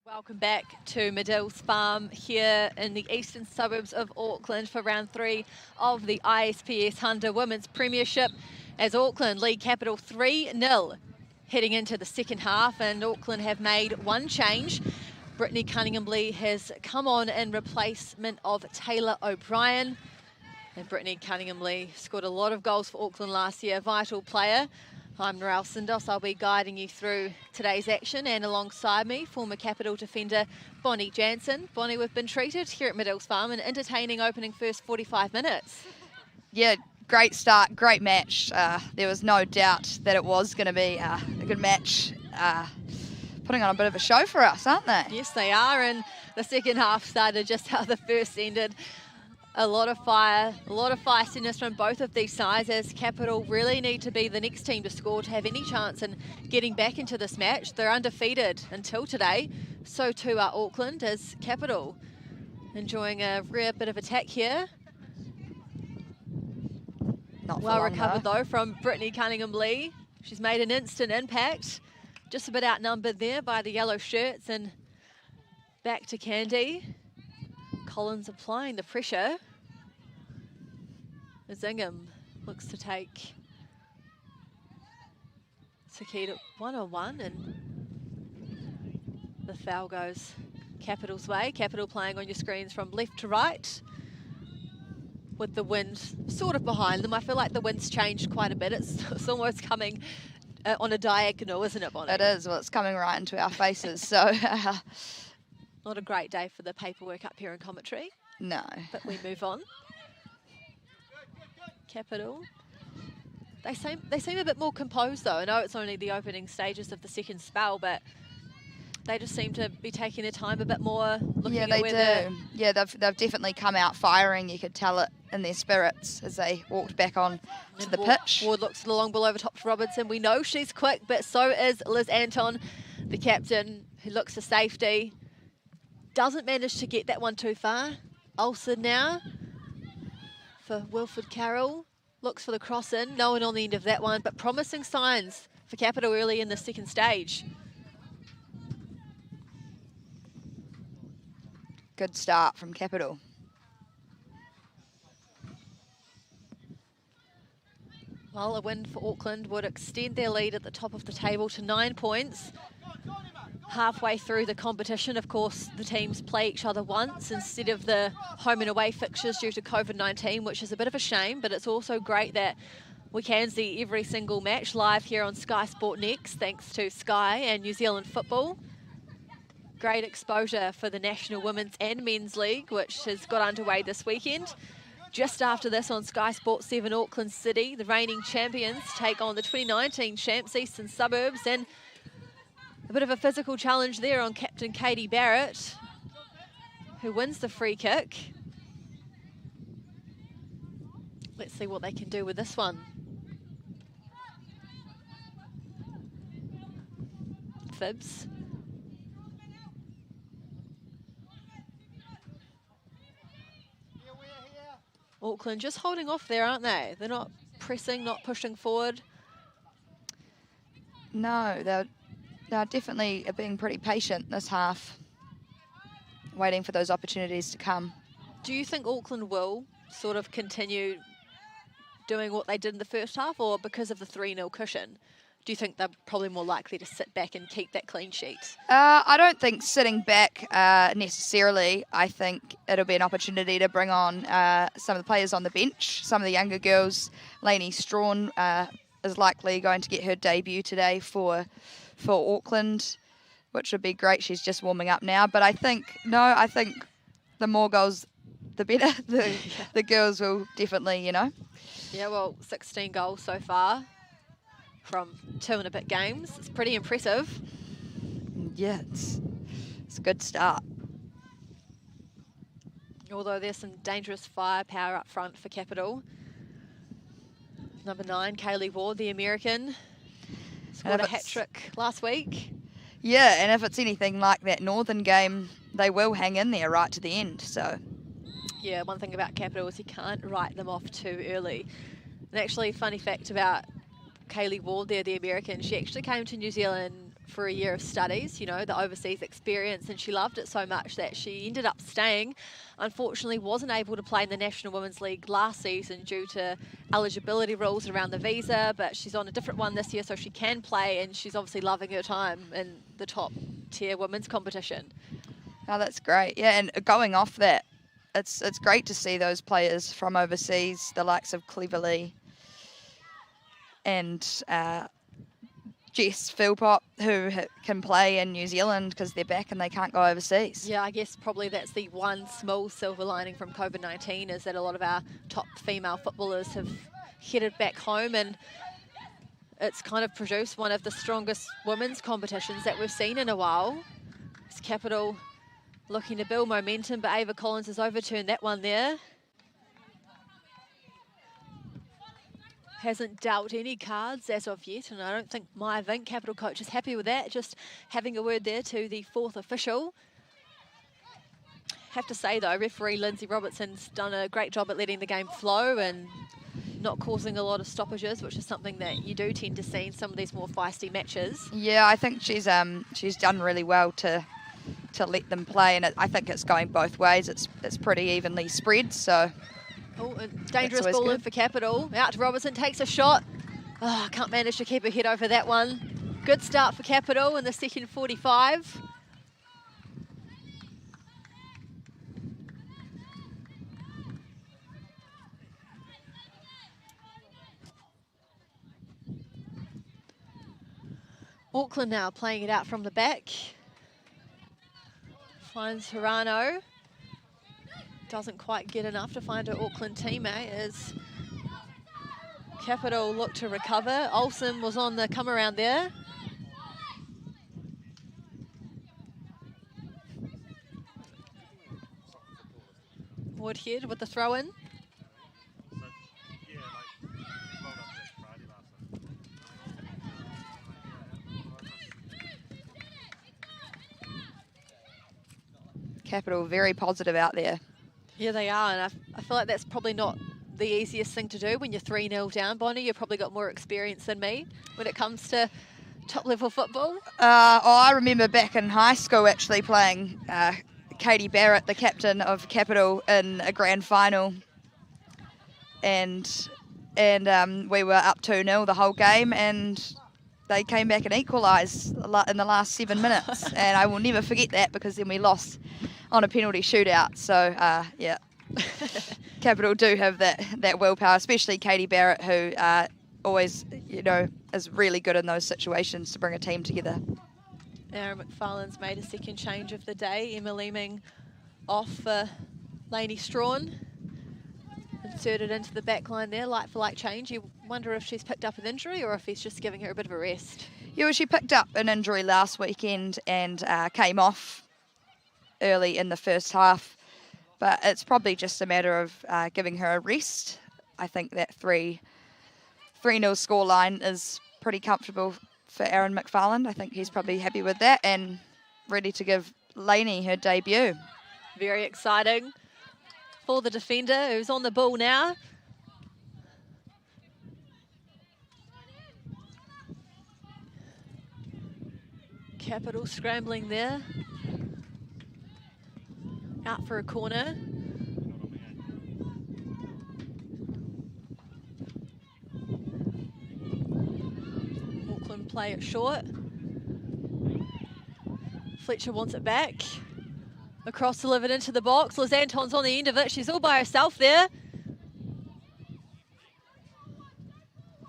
Welcome back to Madills Farm here in the eastern suburbs of Auckland for round 3 of the ISPS HANDA Women's Premiership, as Auckland lead Capital 3-0 heading into the second half, and Auckland have made one change. Brittany Cunningham-Lee has come on in replacement of Taylor O'Brien, and Brittany Cunningham-Lee scored a lot of goals for Auckland last year, a vital player. I'm Narelle Sindos. I'll be guiding you through today's action, and alongside me, former Capital defender Bonnie Jansen. Bonnie, we've been treated here at Madills Farm an entertaining opening first 45 minutes. Yeah, great start, great match. There was no doubt that it was going to be a good match. Putting on a bit of a show for us, aren't they? Yes, they are, and the second half started just how the first ended. A lot of fire, a lot of feistiness from both of these sides, as Capital really need to be the next team to score to have any chance in getting back into this match. They're undefeated until today, so too are Auckland, as Capital enjoying a rare bit of attack here. Not well recovered though from Brittany Cunningham-Lee. She's made an instant impact, just a bit outnumbered there by the yellow shirts, and back to Candy. Collins applying the pressure as Ingham looks to take Sakita one-on-one, and the foul goes Capital's way. Capital playing on your screens from left to right with the wind sort of behind them. I feel like the wind's changed quite a bit. It's almost coming on a diagonal, isn't it, Bonnie? It is. Well, it's coming right into our faces, so... Not a great day for the paperwork up here in commentary. No. But we move on. Capital. They seem a bit more composed though. I know it's only the opening stages of the second spell, but they just seem to be taking their time a bit more. Yeah, they do. Yeah, they've definitely come out firing. You could tell it in their spirits as they walked back on to the pitch. Ward looks at the long ball over top to Robertson. We know she's quick, but so is Liz Anton, the captain, who looks for safety. Doesn't manage to get that one too far. Olsen now for Wilfred Carroll. Looks for the cross in. No one on the end of that one, but promising signs for Capital early in the second stage. Good start from Capital. Well, a win for Auckland would extend their lead at the top of the table to 9 points. Halfway through the competition, of course, the teams play each other once instead of the home and away fixtures due to COVID-19, which is a bit of a shame, but it's also great that we can see every single match live here on SkysportNext, thanks to Sky and New Zealand Football. Great exposure for the National Women's and Men's League, which has got underway this weekend. Just after this on Sky Sport 7, Auckland City, the reigning champions, take on the 2019 champs, Eastern Suburbs, and a bit of a physical challenge there on captain Katie Barrett, who wins the free kick. Let's see what they can do with this one. Fibs. Auckland just holding off there, aren't they? They're not pressing, not pushing forward. No, they're definitely being pretty patient this half, waiting for those opportunities to come. Do you think Auckland will sort of continue doing what they did in the first half, or because of the 3-0 cushion, do you think they're probably more likely to sit back and keep that clean sheet? I don't think sitting back necessarily. I think it'll be an opportunity to bring on some of the players on the bench, some of the younger girls. Lainey Strawn is likely going to get her debut today for Auckland, which would be great. She's just warming up now. But I think the more goals, the better. The girls will definitely, Yeah, well, 16 goals so far from 2 and a bit games. It's pretty impressive. Yeah, it's a good start. Although there's some dangerous firepower up front for Capital. Number 9, Kaylee Ward, the American, scored a hat-trick last week. Yeah, and if it's anything like that Northern game, they will hang in there right to the end. So, yeah, one thing about Capital is you can't write them off too early. And actually, funny fact about Kaylee Ward there, the American, she actually came to New Zealand for a year of studies, you know, the overseas experience, and she loved it so much that she ended up staying. Unfortunately, wasn't able to play in the National Women's League last season due to eligibility rules around the visa, but she's on a different one this year, so she can play, and she's obviously loving her time in the top tier women's competition. Oh, that's great. Yeah, and going off that, it's great to see those players from overseas, the likes of Cleverley and Jess Philpott, who can play in New Zealand because they're back and they can't go overseas. Yeah, I guess probably that's the one small silver lining from COVID-19 is that a lot of our top female footballers have headed back home, and it's kind of produced one of the strongest women's competitions that we've seen in a while. It's Capital looking to build momentum, but Ava Collins has overturned that one there. Hasn't dealt any cards as of yet, and I don't think Maya Vink, Capital coach, is happy with that. Just having a word there to the fourth official. Have to say though, referee Lindsay Robertson's done a great job at letting the game flow and not causing a lot of stoppages, which is something that you do tend to see in some of these more feisty matches. Yeah, I think she's done really well to let them play, and I think it's going both ways. It's pretty evenly spread, so. Oh, a dangerous ball in for Capital. Out to Robertson, takes a shot. Oh, can't manage to keep her head over that one. Good start for Capital in the second 45. Auckland now playing it out from the back. Finds Hirano. Doesn't quite get enough to find her Auckland teammate as Capital look to recover. Olsen was on the come around there. Woodhead with the throw in. Capital very positive out there. Yeah, they are, and I feel like that's probably not the easiest thing to do when you're 3-0 down, Bonnie. You've probably got more experience than me when it comes to top-level football. I remember back in high school actually playing Katie Barrett, the captain of Capital, in a grand final, and we were up 2-0 the whole game, and they came back and equalised in the last 7 minutes, and I will never forget that because then we lost on a penalty shootout. So yeah, Capital do have that willpower, especially Katie Barrett, who always, you know, is really good in those situations to bring a team together. Aaron McFarlane's made a second change of the day. Emma Leeming off for Lainey Strawn. Inserted into the back line there, like for like change. You wonder if she's picked up an injury or if he's just giving her a bit of a rest. Yeah, well, she picked up an injury last weekend and came off early in the first half, but it's probably just a matter of giving her a rest. I think that 3-0 scoreline is pretty comfortable for Aaron McFarlane. I think he's probably happy with that and ready to give Lainey her debut. Very exciting for the defender who's on the ball now. Capital scrambling there. Out for a corner. Auckland play it short. Fletcher wants it back. Across delivered into the box. Liz Anton's on the end of it. She's all by herself there.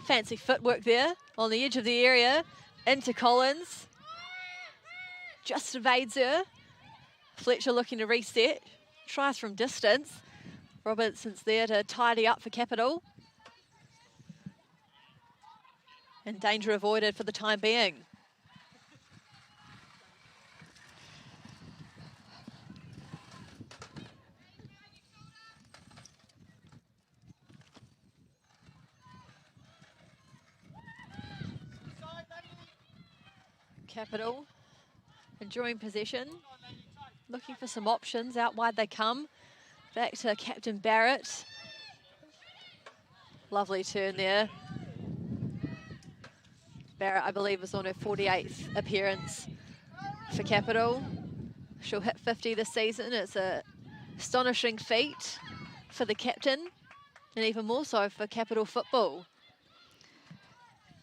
Fancy footwork there on the edge of the area. Into Collins. Just evades her. Fletcher looking to reset. Tries from distance. Robertson's there to tidy up for Capital. And danger avoided for the time being. Capital enjoying possession, looking for some options. Out wide they come. Back to Captain Barrett. Lovely turn there. Barrett, I believe, is on her 48th appearance for Capital. She'll hit 50 this season. It's a astonishing feat for the captain, and even more so for Capital football.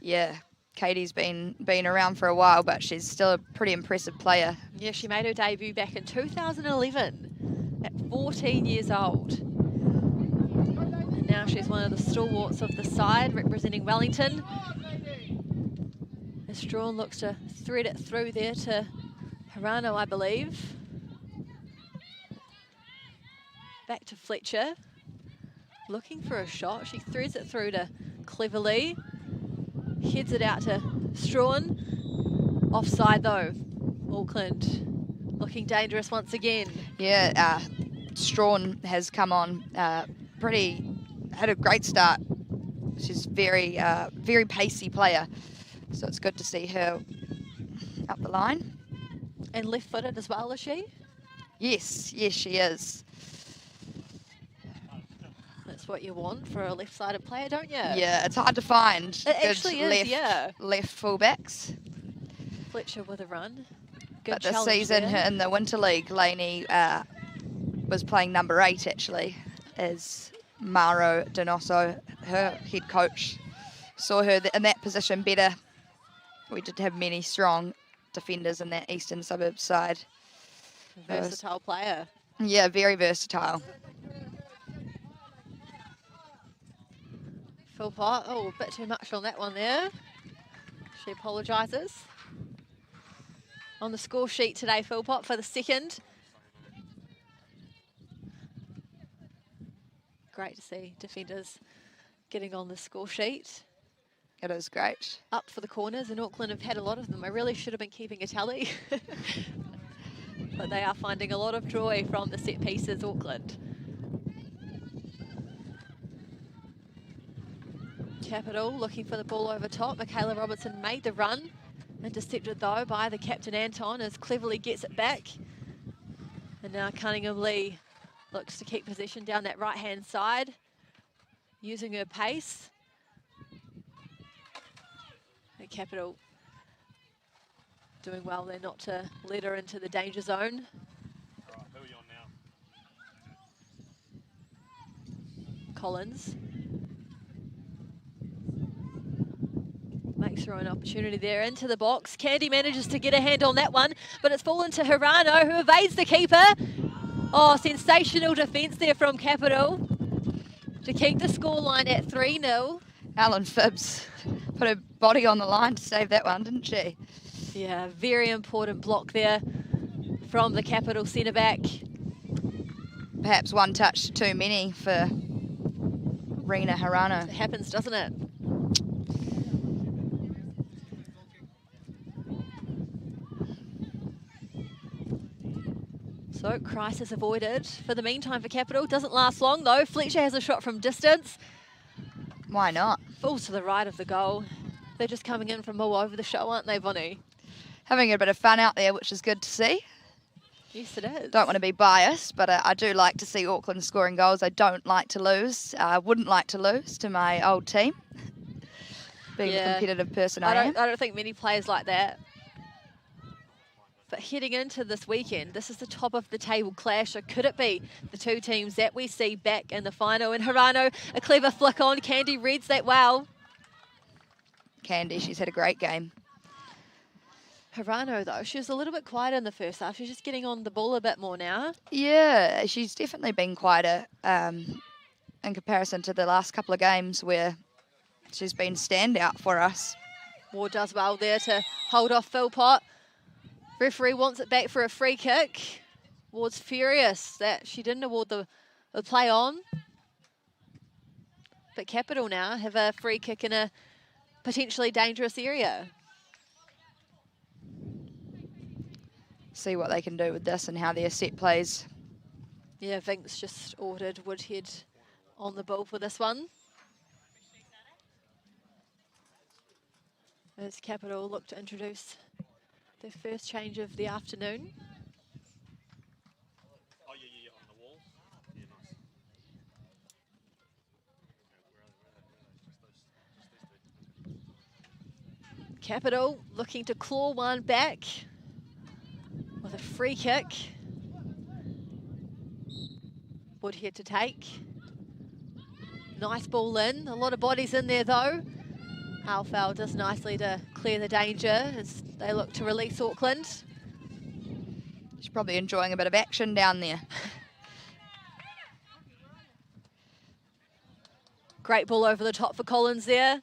Yeah, Katie's been around for a while, but she's still a pretty impressive player. Yeah, she made her debut back in 2011 at 14 years old. And now she's one of the stalwarts of the side representing Wellington. As Strawn looks to thread it through there to Hirano, I believe. Back to Fletcher. Looking for a shot. She threads it through to Cleverly. Heads it out to Strawn. Offside though. Auckland looking dangerous once again. Yeah, Strawn has come on had a great start. She's very pacey player. So it's good to see her up the line. And left-footed as well, is she? Yes, she is. That's what you want for a left-sided player, don't you? Yeah, it's hard to find It actually is, left fullbacks. Fletcher with a run. Good But this challenge season there. in the Winter League, Lainey was playing number 8 actually, as Mauro Donoso, her head coach, saw her in that position better. We did have many strong defenders in that Eastern Suburbs side. Versatile player. Yeah, very versatile. Philpott, oh, a bit too much on that one there. She apologises. On the score sheet today, Philpott for the second. Great to see defenders getting on the score sheet. It is great. Up for the corners, and Auckland have had a lot of them. I really should have been keeping a tally. But they are finding a lot of joy from the set pieces, Auckland. Capital looking for the ball over top. Michaela Robertson made the run. Intercepted though by the captain Anton as Cleverly gets it back. And now Cunningham Lee looks to keep possession down that right-hand side, using her pace. And Capital doing well there not to let her into the danger zone. All right, who are you on now? Collins makes her own opportunity there into the box. Candy manages to get a hand on that one, but it's fallen to Hirano, who evades the keeper. Oh, sensational defence there from Capital to keep the scoreline at 3-0. Alan Phibbs put her body on the line to save that one, didn't she? Yeah, very important block there from the Capital centre-back. Perhaps one touch too many for Rena Hirano. It happens, doesn't it? So, crisis avoided for the meantime for Capital. Doesn't last long though. Fletcher has a shot from distance. Why not? Falls to the right of the goal. They're just coming in from all over the show, aren't they, Bonnie? Having a bit of fun out there, which is good to see. Yes, it is. Don't want to be biased, but I do like to see Auckland scoring goals. I don't like to lose. I wouldn't like to lose to my old team. Being the competitive person I am. I don't think many players like that. But heading into this weekend, this is the top of the table clash. Or could it be the two teams that we see back in the final? And Hirano, a clever flick on. Candy reads that well. Candy, she's had a great game. Hirano, though, she was a little bit quieter in the first half. She's just getting on the ball a bit more now. Yeah, she's definitely been quieter in comparison to the last couple of games where she's been standout for us. Ward does well there to hold off Philpott. Referee wants it back for a free kick. Ward's furious that she didn't award the play on. But Capital now have a free kick in a potentially dangerous area. See what they can do with this and how their set plays. Yeah, Vinks just ordered Woodhead on the ball for this one. As Capital look to introduce their first change of the afternoon. Oh, yeah, on the wall. Yeah, nice. Capital looking to claw one back with a free kick. Woodhead to take. Nice ball in. A lot of bodies in there though. Halfell does nicely to clear the danger as they look to release Auckland. She's probably enjoying a bit of action down there. Great ball over the top for Collins there.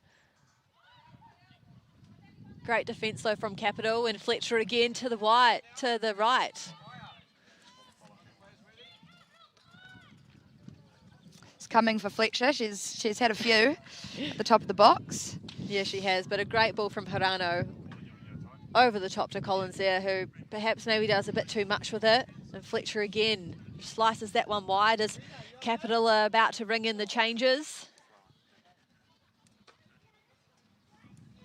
Great defence though from Capital, and Fletcher again to the right. It's coming for Fletcher. She's had a few at the top of the box. Yeah, she has, but a great ball from Hirano over the top to Collins there, who perhaps maybe does a bit too much with it. And Fletcher again slices that one wide as Capital are about to ring in the changes.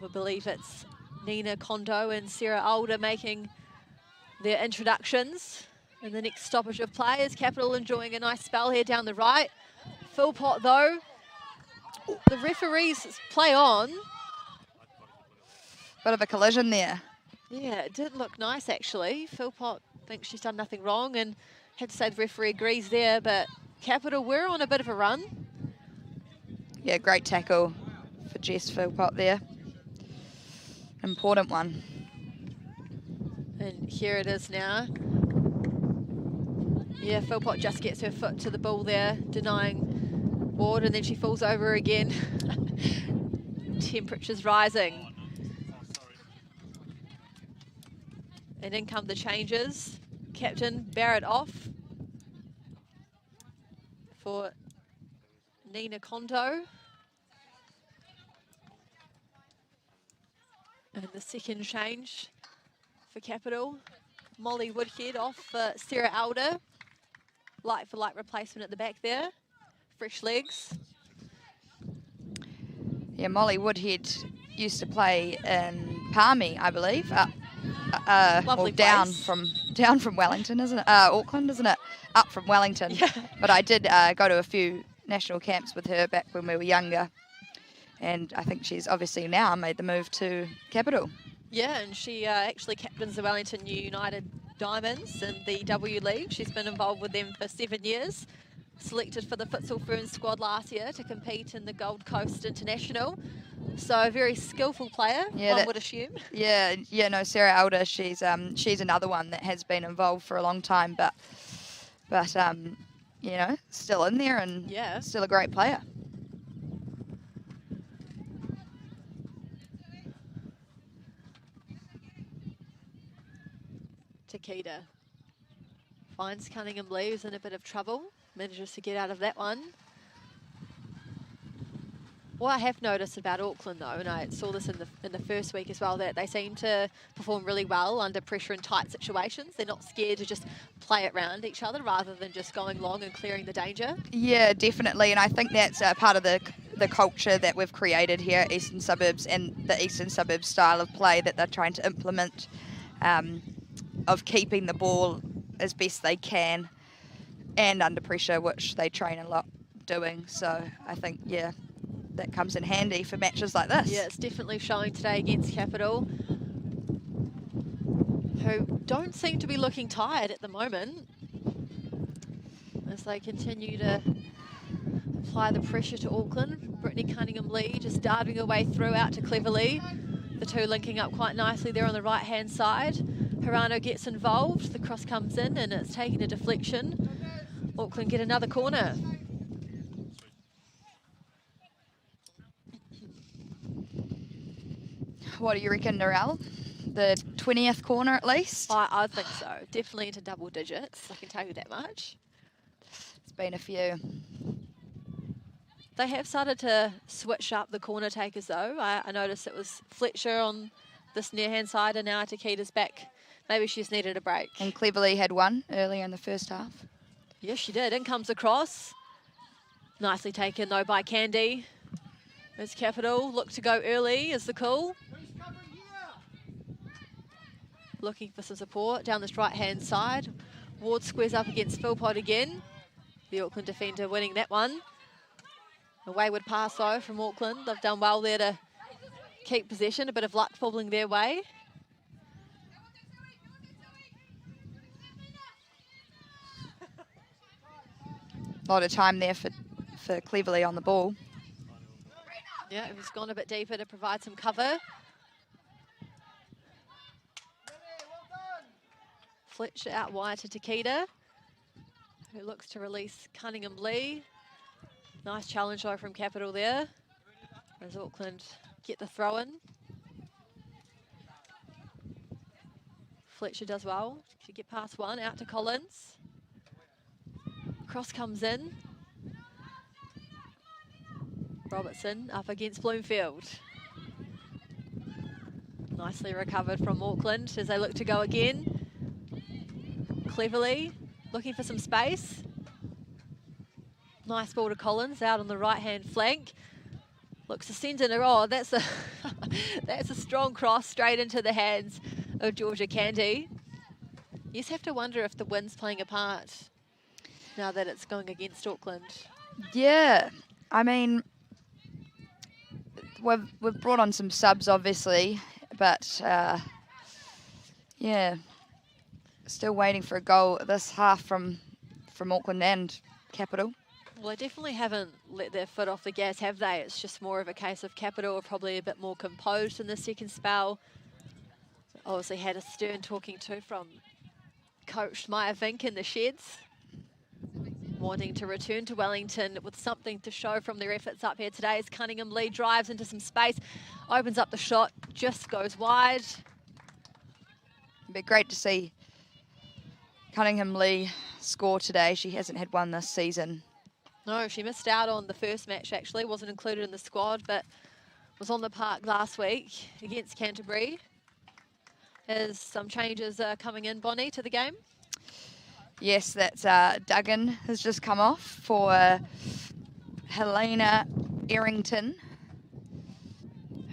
We believe it's Nina Kondo and Sarah Alder making their introductions. And the next stoppage of play is Capital enjoying a nice spell here down the right. Philpott though, the referees play on. Bit of a collision there. Yeah, it did look nice actually. Philpott thinks she's done nothing wrong and had to say the referee agrees there, but Capital, we're on a bit of a run. Yeah, great tackle for Jess Philpott there. Important one. And here it is now. Yeah, Philpott just gets her foot to the ball there, denying Ward, and then she falls over again. Temperatures rising. And in come the changes. Captain Barrett off for Nina Kondo. And the second change for Capital, Molly Woodhead off for Sarah Alder. Light for light replacement at the back there. Fresh legs. Yeah, Molly Woodhead used to play in Palmy, I believe. Lovely down place. from Wellington, isn't it? Auckland, isn't it? Up from Wellington. Yeah. But I did go to a few national camps with her back when we were younger. And I think she's obviously now made the move to Capital. Yeah, and she actually captains the Wellington United Diamonds in the W League. She's been involved with them for 7 years. Selected for the Futsal Ferns squad last year to compete in the Gold Coast International. So a very skillful player, Yeah, one would assume. Yeah, no, Sarah Alder, she's another one that has been involved for a long time, but you know, still in there and Yeah. still a great player. Takeda finds Cunningham Leaves in a bit of trouble, manages to get out of that one. What I have noticed about Auckland though, and I saw this in the first week as well, that they seem to perform really well under pressure in tight situations. They're not scared to just play it round each other rather than just going long and clearing the danger. Yeah, definitely, and I think that's part of the culture that we've created here at Eastern Suburbs and the Eastern Suburbs style of play that they're trying to implement, of keeping the ball as best they can and under pressure, which they train a lot doing. So I think, yeah, that comes in handy for matches like this. Yeah, it's definitely showing today against Capital, who don't seem to be looking tired at the moment as they continue to apply the pressure to Auckland. Brittany Cunningham-Lee just darting her way through out to Cleverly. The two linking up quite nicely there on the right-hand side. Hirano gets involved, the cross comes in and it's taking a deflection. Auckland get another corner. What do you reckon, Narelle? The 20th corner at least? I think so. Definitely into double digits, I can tell you that much. It's been a few. They have started to switch up the corner takers though. I noticed it was Fletcher on this near-hand side and now Takeda's back. Maybe she's needed a break. And Cleverly had one earlier in the first half. Yes, she did. In comes across. Nicely taken though by Candy. There's Capital. Look to go early is the call. Looking for some support down this right-hand side. Ward squares up against Philpott again. The Auckland defender winning that one. A wayward pass though from Auckland. They've done well there to keep possession, a bit of luck falling their way. A lot of time there for Cleverley on the ball. Yeah, he's gone a bit deeper to provide some cover. Fletcher out wide to Takeda, who looks to release Cunningham-Lee. Nice challenge though from Capital there, as Auckland get the throw in. Fletcher does well to get past one, out to Collins. Cross comes in. Robertson up against Bloomfield. Nicely recovered from Auckland as they look to go again. Cleverly looking for some space. Nice ball to Collins out on the right-hand flank. Looks to send in a that's a that's a strong cross straight into the hands of Georgia Candy. You just have to wonder if the wind's playing a part now that it's going against Auckland. Yeah, I mean, we've brought on some subs obviously, but yeah, still waiting for a goal this half from Auckland and Capital. Well, they definitely haven't let their foot off the gas, have they? It's just more of a case of Capital are probably a bit more composed in the second spell. Obviously had a stern talking to from Coach Maya Vink in the sheds, wanting to return to Wellington with something to show from their efforts up here today as Cunningham-Lee drives into some space, opens up the shot, just goes wide. It'd be great to see Cunningham-Lee score today. She hasn't had one this season. No, she missed out on the first match actually, wasn't included in the squad, but was on the park last week against Canterbury. As some changes are coming in, Bonnie, to the game. Yes, that's Duggan has just come off for Helena Errington,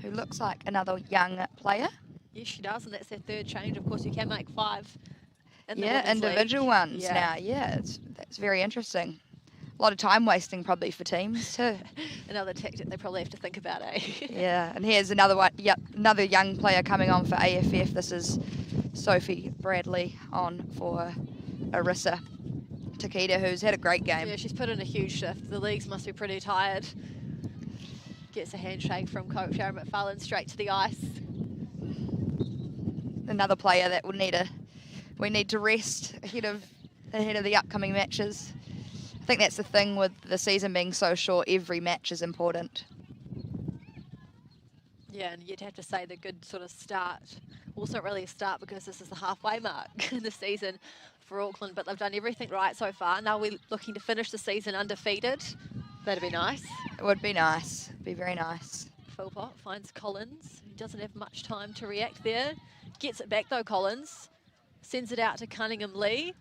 who looks like another young player. Yes, she does, and that's their third change. Of course, you can make 5 in the Yeah, women's individual league. ones Yeah. now. Yeah, that's very interesting. A lot of time wasting probably for teams too. Another tactic they probably have to think about, eh? Yeah, and here's another one. Yep, another young player coming on for AFF. This is Sophie Bradley on for Arissa Takeda, who's had a great game. Yeah, she's put in a huge shift. The leagues must be pretty tired. Gets a handshake from Coach Aaron McFarlane straight to the ice. Another player that we need to rest ahead of the upcoming matches. I think that's the thing with the season being so short. Every match is important. Yeah, and you'd have to say the good sort of start. Well, it's not really a start because this is the halfway mark in the season for Auckland, but they've done everything right so far. Now we're looking to finish the season undefeated. That'd be nice. It would be nice. It'd be very nice. Philpott finds Collins. He doesn't have much time to react there. Gets it back though, Collins. Sends it out to Cunningham-Lee.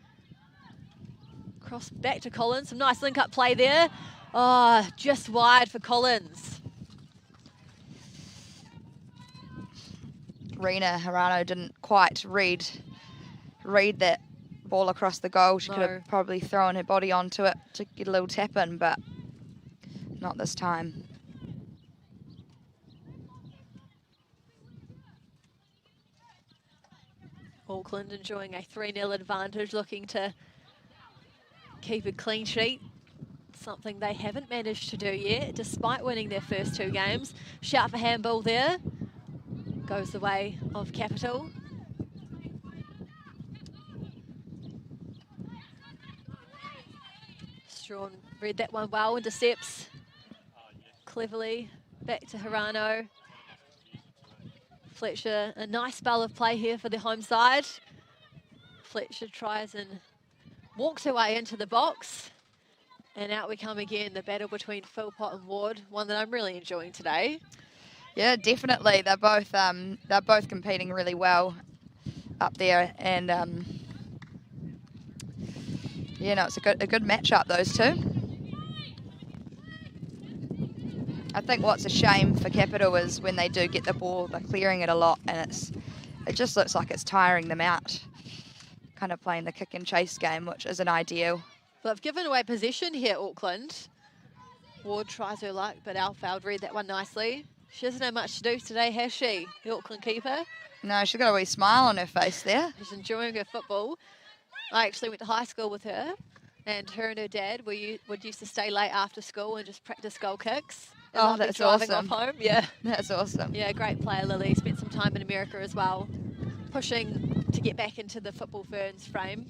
Cross back to Collins. Some nice link-up play there. Oh, just wide for Collins. Rena Hirano didn't quite read that ball across the goal. She could No. have probably thrown her body onto it to get a little tap in, but not this time. Auckland enjoying a 3-0 advantage, looking to keep a clean sheet. Something they haven't managed to do yet, despite winning their first 2 games. Shout for handball there. Goes the way of Capital. Strawn read that one well, intercepts cleverly. Back to Hirano. Fletcher, a nice spell of play here for the home side. Fletcher tries and walks her way into the box. And out we come again, the battle between Philpott and Ward, one that I'm really enjoying today. Yeah, definitely. They're both competing really well up there, and yeah, no, it's a good matchup, those two. I think what's a shame for Capital is when they do get the ball, they're clearing it a lot, and it just looks like it's tiring them out. Kind of playing the kick and chase game, which isn't ideal. Well, they've given away possession here, Auckland. Ward tries her luck, but Alfeld read that one nicely. She hasn't had much to do today, has she? The Auckland keeper. No, she's got a wee smile on her face there. She's enjoying her football. I actually went to high school with her, and her dad would used to stay late after school and just practice goal kicks. And Oh, I'd be that's driving awesome. off home. Yeah. That's awesome. Yeah, great player, Lily. Spent some time in America as well, pushing to get back into the football ferns frame.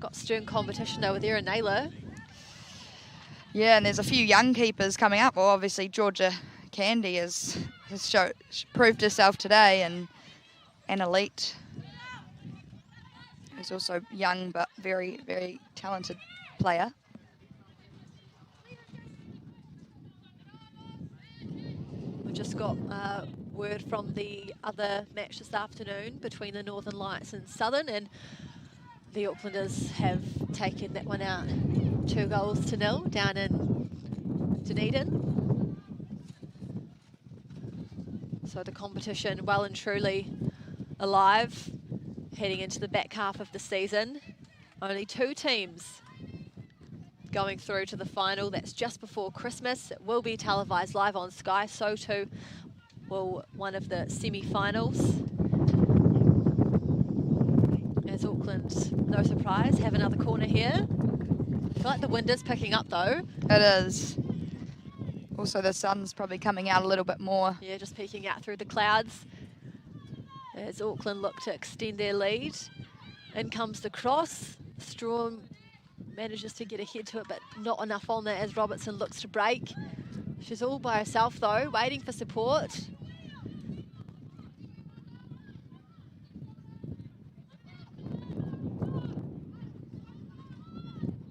Got stern competition over there in Naylor. Yeah, and there's a few young keepers coming up. Well, obviously Georgia Candy has proved herself today, and an elite. Who's also young but very, very talented player. We just got word from the other match this afternoon between the Northern Lights and Southern, and the Aucklanders have taken that one out 2-0 down in Dunedin. So the competition well and truly alive, heading into the back half of the season. Only 2 teams going through to the final. That's just before Christmas. It will be televised live on Sky. So too will one of the semi-finals. As Auckland, no surprise, have another corner here. I feel like the wind is picking up though. It is. Also, the sun's probably coming out a little bit more. Yeah, just peeking out through the clouds. As Auckland look to extend their lead. In comes the cross. Strawn manages to get ahead to it, but not enough on that as Robertson looks to break. She's all by herself though, waiting for support.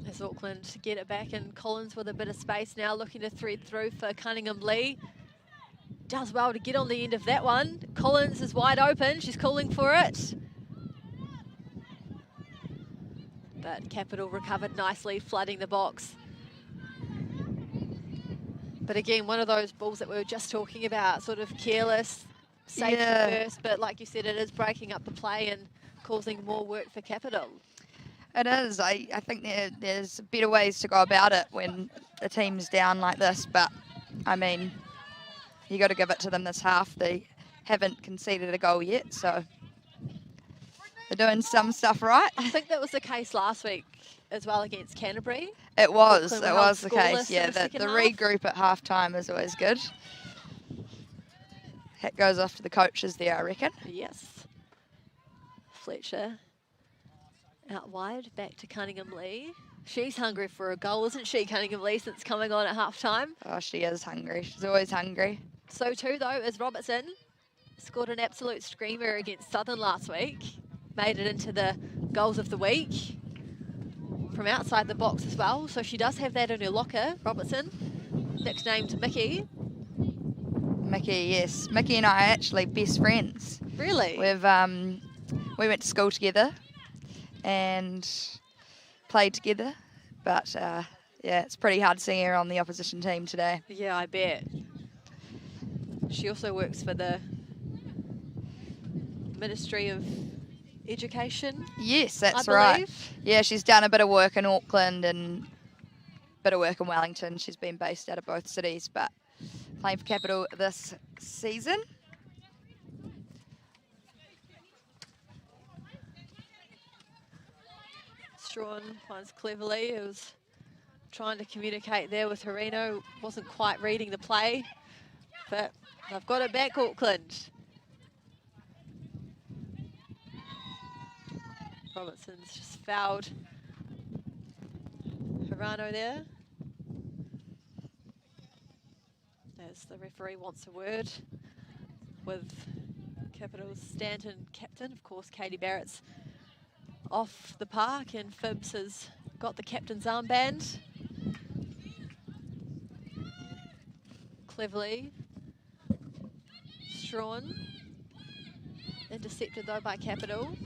As Auckland get it back, and Collins with a bit of space now, looking to thread through for Cunningham Lee. Does well to get on the end of that one. Collins is wide open, she's calling for it. But Capital recovered nicely, flooding the box. But again, one of those balls that we were just talking about, sort of careless, safety first, but like you said, it is breaking up the play and causing more work for Capital. It is. I think there's better ways to go about it when the team's down like this, but I mean, you got to give it to them this half. They haven't conceded a goal yet, so they're doing some stuff right. I think that was the case last week as well against Canterbury. It was the scoreless case. Yeah, in the the second half. regroup at half-time is always good. Hat goes off to the coaches there, I reckon. Yes. Fletcher out wide, back to Cunningham Lee. She's hungry for a goal, isn't she, Cunningham Lee, since coming on at half-time? Oh, she is hungry. She's always hungry. So too, though, is Robertson. Scored an absolute screamer against Southern last week. Made it into the goals of the week from outside the box as well. So she does have that in her locker, Robertson. Nicknamed Mickey. Mickey, yes. Mickey and I are actually best friends. Really? We went to school together and played together, but yeah, it's pretty hard seeing her on the opposition team today. Yeah, I bet. She also works for the Ministry of Education. Yes, that's I right. believe. Yeah, she's done a bit of work in Auckland and a bit of work in Wellington. She's been based out of both cities, but playing for Capital this season. Strawn finds Cleverly, who was trying to communicate there with Herino, wasn't quite reading the play, but they've got it back, Auckland. Robertson's just fouled Herano there. As the referee wants a word with Capital's Stanton captain. Of course, Katie Barrett's off the park, and Phibbs has got the captain's armband. Cleverly. Strawn. Intercepted though by Capital.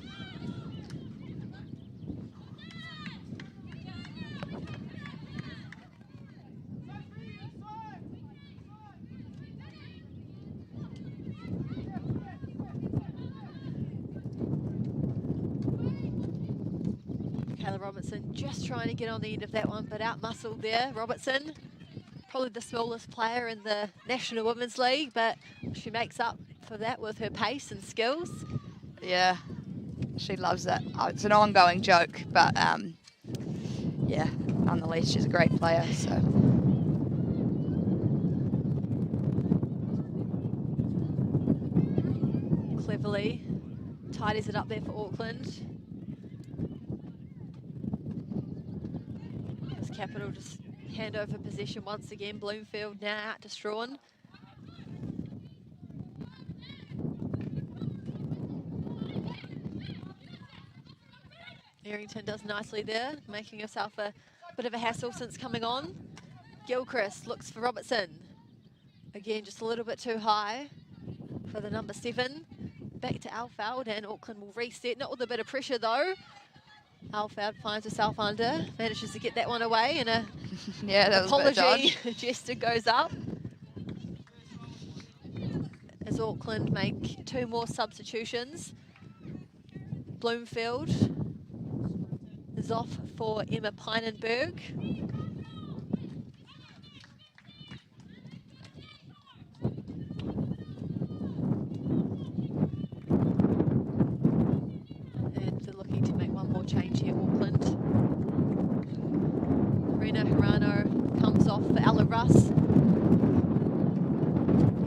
Robertson just trying to get on the end of that one, but out-muscled there. Robertson probably the smallest player in the National Women's League, but she makes up for that with her pace and skills. Yeah, she loves it. Oh, it's an ongoing joke, but yeah, nonetheless, she's a great player. So cleverly tidies it up there for Auckland. As Capital just hand over possession once again. Bloomfield now out to Strawn. Errington does nicely there, making herself a bit of a hassle since coming on. Gilchrist looks for Robertson. Again, just a little bit too high for the number 7. Back to Alfeld, and Auckland will reset. Not with a bit of pressure though. Alfeld finds herself under, manages to get that one away, and a yeah, that was a bit apology dodge. gesture goes up. As Auckland make 2 more substitutions. Bloomfield is off for Emma Pynenberg. And they're looking to make one more change here, Auckland. Rena Hirano comes off for Ella Russ,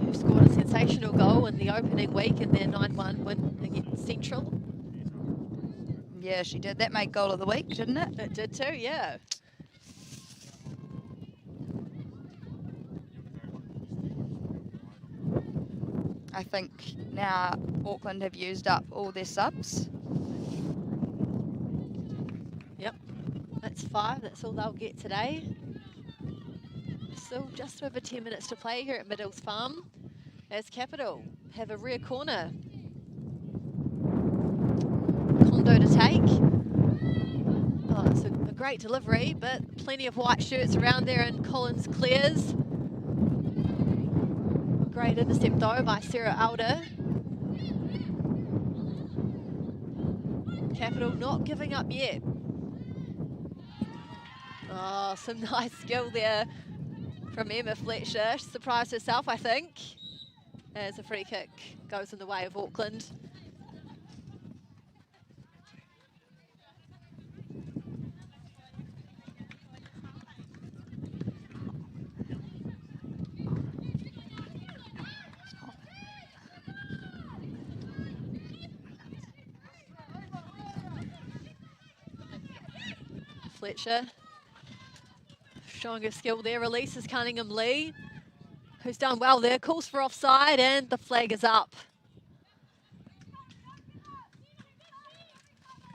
who scored a sensational goal in the opening week in their 9-1 win against Central. Yeah, she did. That made goal of the week, didn't it? It did too, yeah. I think now Auckland have used up all their subs. Yep, that's 5. That's all they'll get today. Still just over 10 minutes to play here at Madills Farm as Capital have a rear corner. Kondo to take. Oh, it's a great delivery, but plenty of white shirts around there, and Collins clears. Great intercept though by Sarah Alder. Capital not giving up yet. Oh, some nice skill there from Emma Fletcher. She surprised herself, I think, as a free kick goes in the way of Auckland. Fletcher showing her skill there, releases Cunningham Lee, who's done well there, calls for offside, and the flag is up.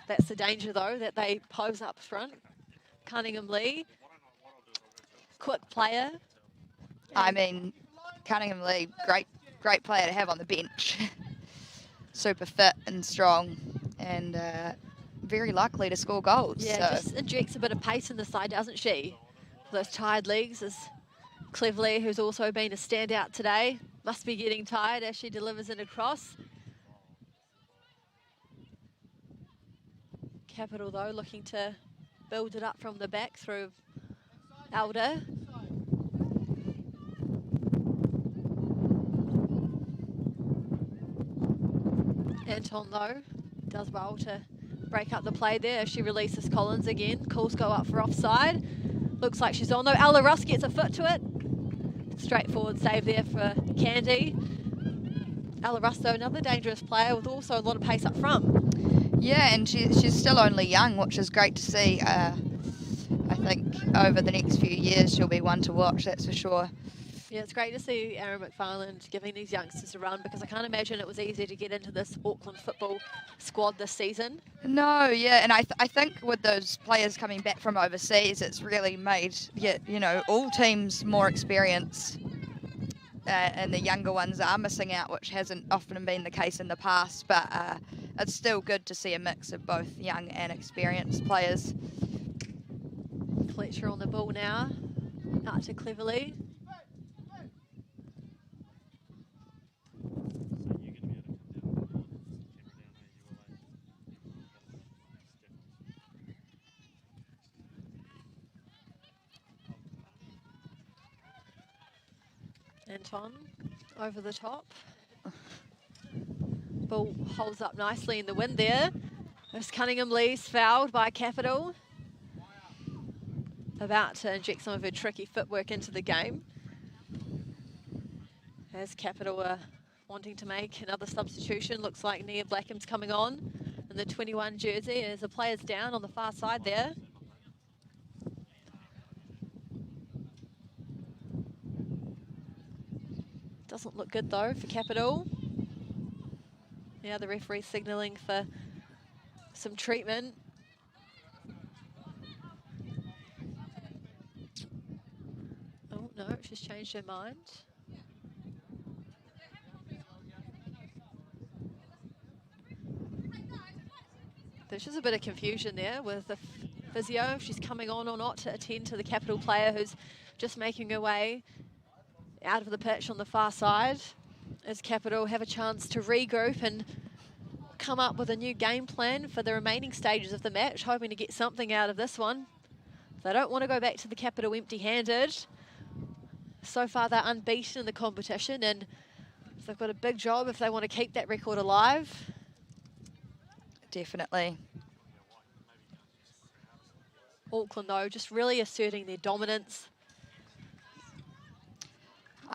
That's the danger though, that they pose up front. Cunningham Lee, quick player. I mean, Cunningham Lee, great player to have on the bench. Super fit and strong, and very likely to score goals. Yeah, so. just injects a bit of pace in the side, doesn't she? For those tired legs, is Cleverly, who's also been a standout today, must be getting tired as she delivers it across. Capital though, looking to build it up from the back through Alder. Anton though does well to break up the play there. She releases Collins again. Calls go up for offside. Looks like she's on though. Ella Russ gets a foot to it. Straightforward save there for Candy. Ella Russ though, another dangerous player with also a lot of pace up front. Yeah, and she's still only young, which is great to see. I think over the next few years she'll be one to watch, that's for sure. Yeah, it's great to see Aaron McFarland giving these youngsters a run, because I can't imagine it was easy to get into this Auckland football squad this season. No, yeah, and I think with those players coming back from overseas, it's really made all teams more experienced, and the younger ones are missing out, which hasn't often been the case in the past. But it's still good to see a mix of both young and experienced players. Fletcher on the ball now, out to Cleverly. Anton over the top. Ball holds up nicely in the wind there. As Cunningham Lee's fouled by Capital. About to inject some of her tricky footwork into the game. As Capital are wanting to make another substitution. Looks like Nia Blackham's coming on in the 21 jersey as the player's down on the far side there. Doesn't look good though for Capital. Yeah, the referee signalling for some treatment. Oh no, she's changed her mind. There's just a bit of confusion there with the physio, if she's coming on or not to attend to the Capital player who's just making her way out of the pitch on the far side, as Capital have a chance to regroup and come up with a new game plan for the remaining stages of the match, hoping to get something out of this one. They don't want to go back to the Capital empty-handed. So far they're unbeaten in the competition, and they've got a big job if they want to keep that record alive. Definitely. Auckland though, just really asserting their dominance.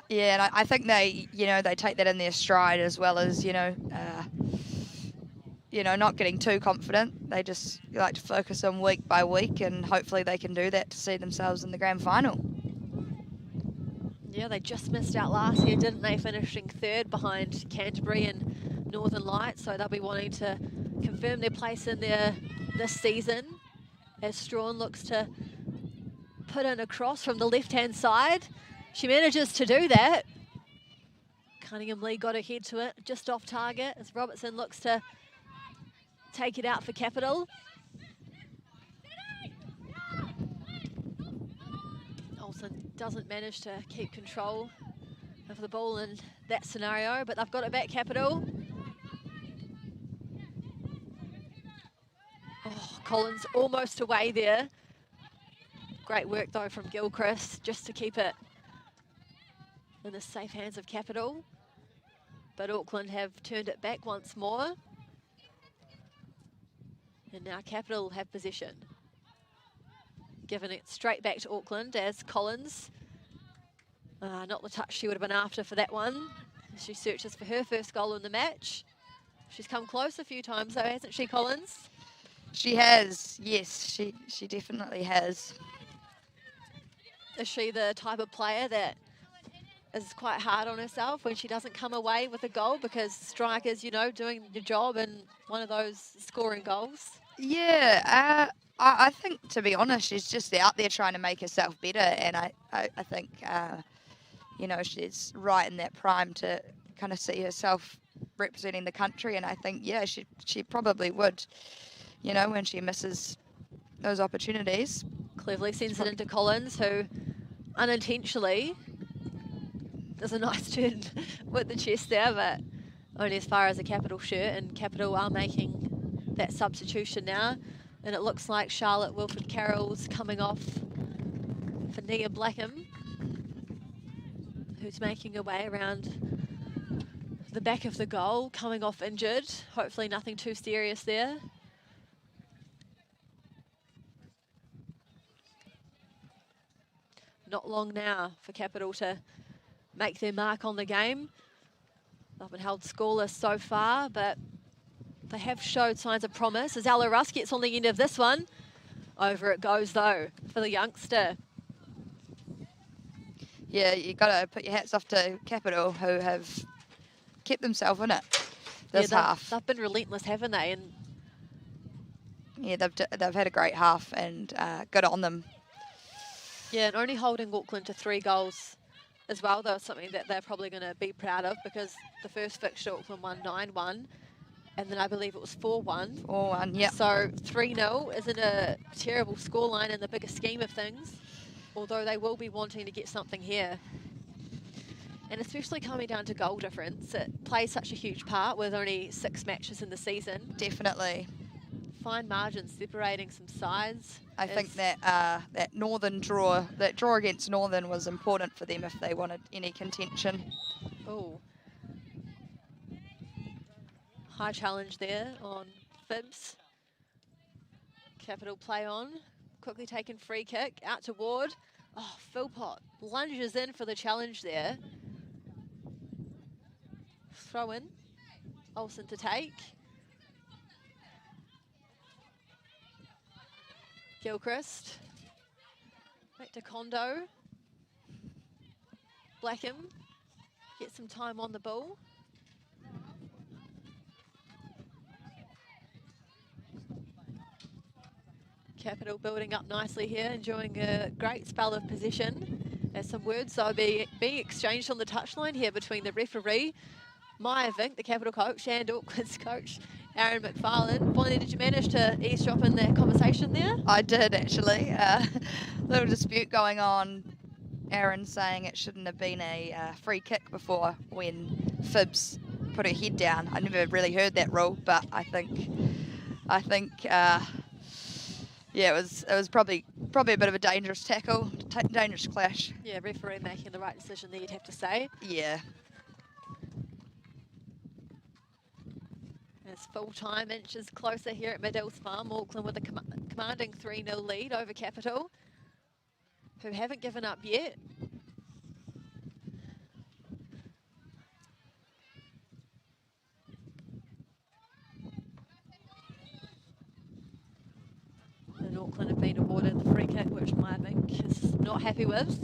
Yeah, and I think they, they take that in their stride, as well as, not getting too confident. They just like to focus on week by week, and hopefully they can do that to see themselves in the grand final. Yeah, they just missed out last year, didn't they? Finishing third behind Canterbury and Northern Lights, so they'll be wanting to confirm their place in there this season, as Strawn looks to put in a cross from the left-hand side. She manages to do that. Cunningham Lee got her head to it, just off target, as Robertson looks to take it out for Capital. Olsen doesn't manage to keep control of the ball in that scenario, but they've got it back, Capital. Oh, Collins almost away there. Great work though from Gilchrist just to keep it in the safe hands of Capital. But Auckland have turned it back once more. And now Capital have possession. Giving it straight back to Auckland as Collins. Not the touch she would have been after for that one. She searches for her first goal in the match. She's come close a few times though, hasn't she, Collins? She has, yes, she definitely has. Is she the type of player that is quite hard on herself when she doesn't come away with a goal, because strikers, doing the job and one of those scoring goals? Yeah, I think, to be honest, she's just out there trying to make herself better, and I think, she's right in that prime to kind of see herself representing the country, and I think, yeah, she probably would, when she misses those opportunities. Cleverly sends it into Collins, who unintentionally does a nice turn with the chest there, but only as far as a Capital shirt, and Capital are making that substitution now. And it looks like Charlotte Wilford-Carroll's coming off for Nia Blackham, who's making her way around the back of the goal, coming off injured. Hopefully nothing too serious there. Not long now for Capital to make their mark on the game. They've been held scoreless so far, but they have showed signs of promise as Ella Russ gets on the end of this one. Over it goes though for the youngster. Yeah, you got to put your hats off to Capital, who have kept themselves in it this half. They've been relentless, haven't they? And yeah, they've had a great half, and good on them. yeah, and only holding Auckland to 3 goals as well, though, is something that they're probably going to be proud of, because the first fixture Auckland won 9-1, and then I believe it was 4-1. 4-1, yeah. So 3-0 isn't a terrible scoreline in the bigger scheme of things, although they will be wanting to get something here. And especially coming down to goal difference, it plays such a huge part with only 6 matches in the season. Definitely. fine margins separating some sides. I think that that draw against Northern was important for them if they wanted any contention. Oh. High challenge there on Fibs. Capital play on. Quickly taken free kick. Out to Ward. Oh, Philpott lunges in for the challenge there. Throw in. Olsen to take. Gilchrist. Back to Kondo. Blackham. Get some time on the ball. Capital building up nicely here, enjoying a great spell of possession. As some words are being exchanged on the touchline here between the referee, Maya Vink, the Capital coach, and Auckland's coach, Aaron McFarlane. Bonnie, did you manage to eavesdrop in that conversation there? I did, actually. Little dispute going on. Aaron saying it shouldn't have been a free kick before when Fibs put her head down. I never really heard that rule, but I think yeah, it was probably a bit of a dangerous tackle, dangerous clash. Yeah, referee making the right decision there, you'd have to say. Yeah. As full-time inches closer here at Madills Farm, Auckland with a commanding 3-0 lead over Capital, who haven't given up yet. And Auckland have been awarded the free kick, which Maya Vink is not happy with.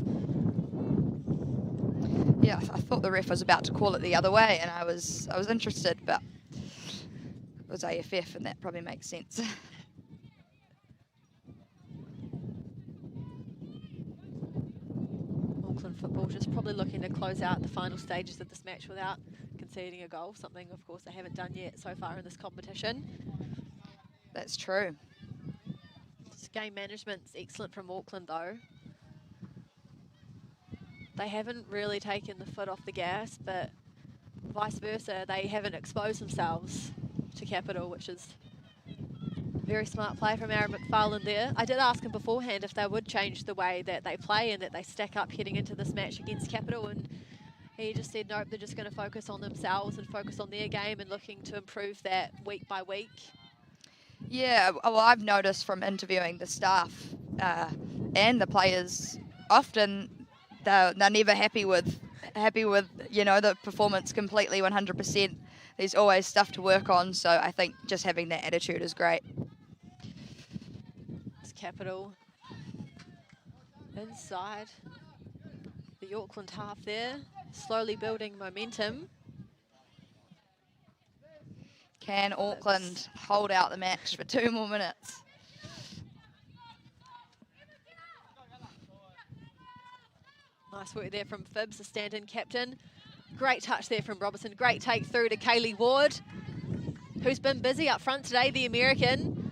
Yeah, I thought the ref was about to call it the other way, and I was interested, but it was AFF, and that probably makes sense. Auckland football just probably looking to close out the final stages of this match without conceding a goal, something of course they haven't done yet so far in this competition. That's true. This game management's excellent from Auckland though. They haven't really taken the foot off the gas, but vice versa, they haven't exposed themselves to Capital, which is very smart play from Aaron McFarlane there. I did ask him beforehand if they would change the way that they play and that they stack up heading into this match against Capital, and he just said nope, they're just going to focus on themselves and focus on their game and looking to improve that week by week. Yeah, well, I've noticed from interviewing the staff and the players, often they're never happy with the performance completely 100%. There's always stuff to work on, so I think just having that attitude is great. It's Capital inside the Auckland half there, slowly building momentum. Can Auckland hold out the match for 2 more minutes? Nice work there from Fibs, the stand-in captain. Great touch there from Robertson. Great take through to Kaylee Ward, who's been busy up front today, the American.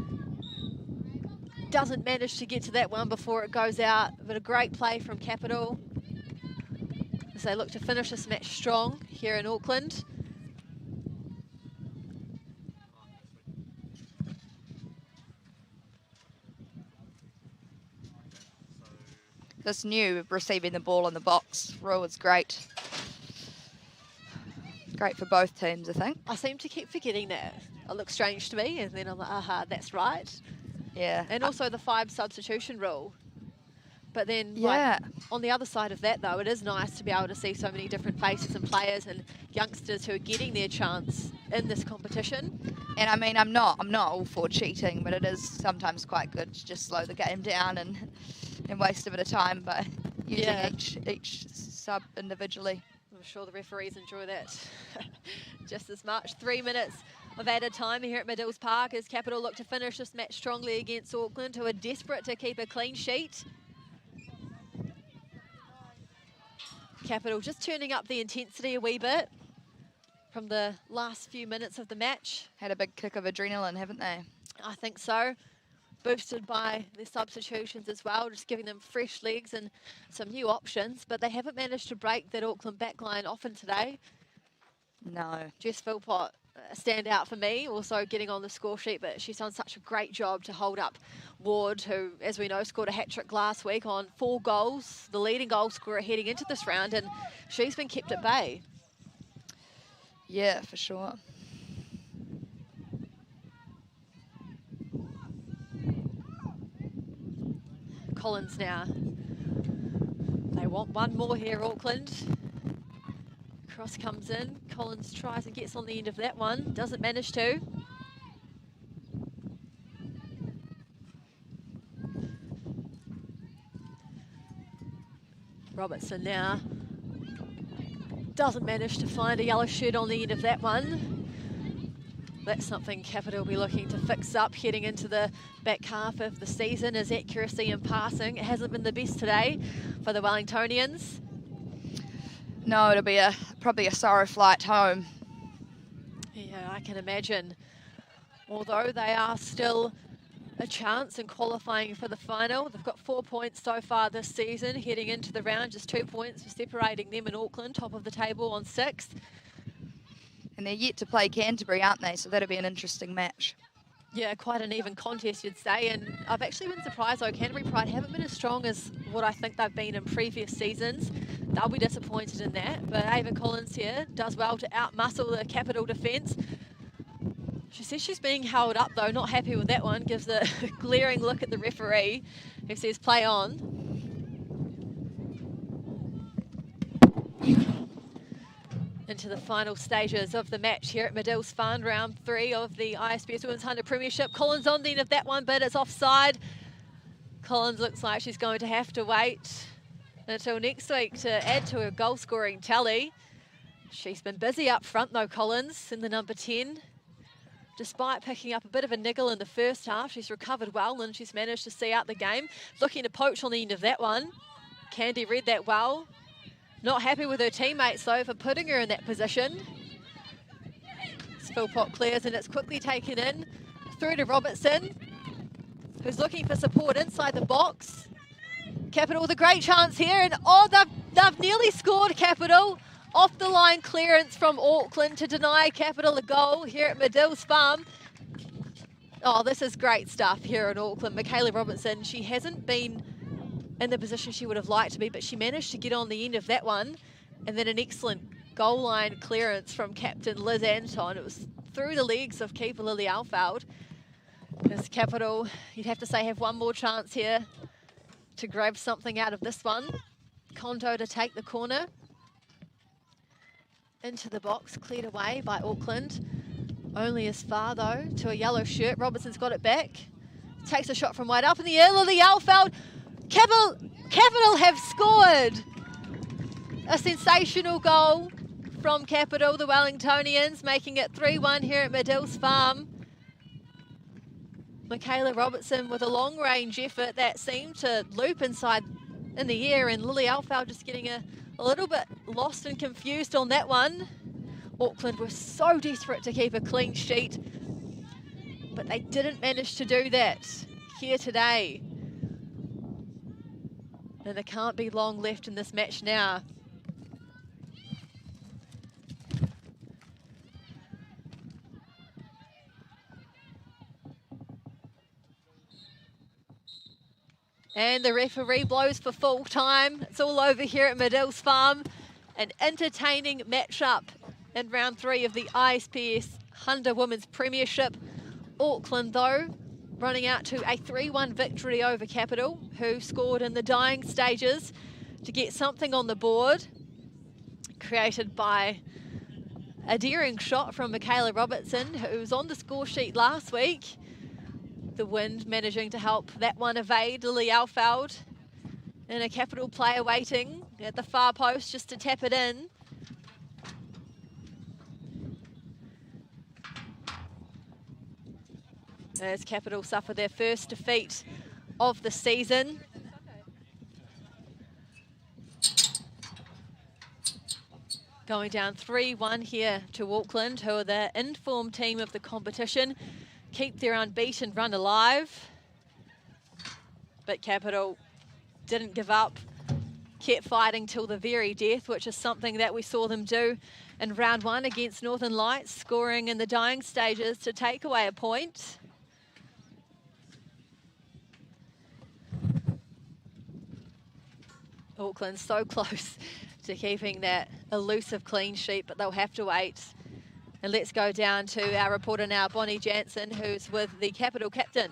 Doesn't manage to get to that one before it goes out, but a great play from Capital as they look to finish this match strong here in Auckland. This new receiving the ball in the box rule is great. Great for both teams, I think. I seem to keep forgetting that. It looks strange to me, and then I'm like, aha, that's right. Yeah. And also the 5 substitution rule. But then, yeah, like, on the other side of that, though, it is nice to be able to see so many different faces and players and youngsters who are getting their chance in this competition. And I mean, I'm not all for cheating, but it is sometimes quite good to just slow the game down and waste a bit of time by using each sub individually. I'm sure the referees enjoy that just as much. 3 minutes of added time here at Madills Park as Capital look to finish this match strongly against Auckland, who are desperate to keep a clean sheet. Capital just turning up the intensity a wee bit from the last few minutes of the match. Had a big kick of adrenaline, haven't they? I think so. Boosted by their substitutions as well, just giving them fresh legs and some new options, but they haven't managed to break that Auckland backline often today. No. Jess Philpott stand out for me, also getting on the score sheet, but she's done such a great job to hold up Ward, who, as we know, scored a hat-trick last week on 4 goals, the leading goal scorer heading into this round, and she's been kept at bay. Yeah, for sure. Collins now. They want one more here, Auckland. Cross comes in. Collins tries and gets on the end of that one. Doesn't manage to. Robertson now. Doesn't manage to find a yellow shirt on the end of that one. That's something Capital will be looking to fix up heading into the back half of the season, is accuracy in passing. It hasn't been the best today for the Wellingtonians. No, it'll be probably a sorrow flight home. Yeah, I can imagine. Although they are still a chance in qualifying for the final. They've got 4 points so far this season, heading into the round, just 2 points for separating them and Auckland, top of the table on 6th. And they're yet to play Canterbury, aren't they? So that'll be an interesting match. Yeah, quite an even contest, you'd say. And I've actually been surprised, though. Canterbury Pride haven't been as strong as what I think they've been in previous seasons. They'll be disappointed in that. But Ava Collins here does well to outmuscle the Capital defence. She says she's being held up, though. Not happy with that one. Gives a glaring look at the referee, who says play on. Into the final stages of the match here at Madills Farm, round 3 of the ISPS Women's HANDA Premiership. Collins on the end of that one, but it's offside. Collins looks like she's going to have to wait until next week to add to her goal-scoring tally. She's been busy up front, though, Collins, in the number 10. Despite picking up a bit of a niggle in the first half, she's recovered well and she's managed to see out the game. Looking to poach on the end of that one. Candy read that well. Not happy with her teammates, though, for putting her in that position. Philpott clears and it's quickly taken in. Through to Robertson, who's looking for support inside the box. Capital with a great chance here, and oh, they've nearly scored, Capital. Off the line clearance from Auckland to deny Capital a goal here at Madills Farm. Oh, this is great stuff here in Auckland. Michaela Robertson, she hasn't been in the position she would have liked to be, but she managed to get on the end of that one. And then an excellent goal line clearance from captain Liz Anton. It was through the legs of keeper Lily Alfeld. As Capital, you'd have to say, have one more chance here to grab something out of this one. Kondo to take the corner. Into the box, cleared away by Auckland. Only as far, though, to a yellow shirt. Robertson's got it back. Takes a shot from wide up in the air. Lily Alfeld. Capital have scored. A sensational goal from Capital, the Wellingtonians, making it 3-1 here at Madills Farm. Michaela Robertson with a long-range effort that seemed to loop inside in the air, and Lily Alfeld just getting a little bit lost and confused on that one. Auckland were so desperate to keep a clean sheet, but they didn't manage to do that here today. And there can't be long left in this match now. And the referee blows for full time. It's all over here at Madills Farm. An entertaining matchup in round 3 of the ISPS HANDA Women's Premiership. Auckland, though, running out to a 3-1 victory over Capital, who scored in the dying stages to get something on the board, created by a daring shot from Michaela Robertson, who was on the score sheet last week. The wind managing to help that one evade Lily Alfeld, and a Capital player waiting at the far post just to tap it in. As Capital suffer their first defeat of the season. Going down 3-1 here to Auckland, who are the informed team of the competition. Keep their unbeaten run alive. But Capital didn't give up. kept fighting till the very death, which is something that we saw them do in round 1 against Northern Lights, scoring in the dying stages to take away a point. Auckland so close to keeping that elusive clean sheet, but they'll have to wait. And let's go down to our reporter now, Bonnie Jansen, who's with the Capital captain.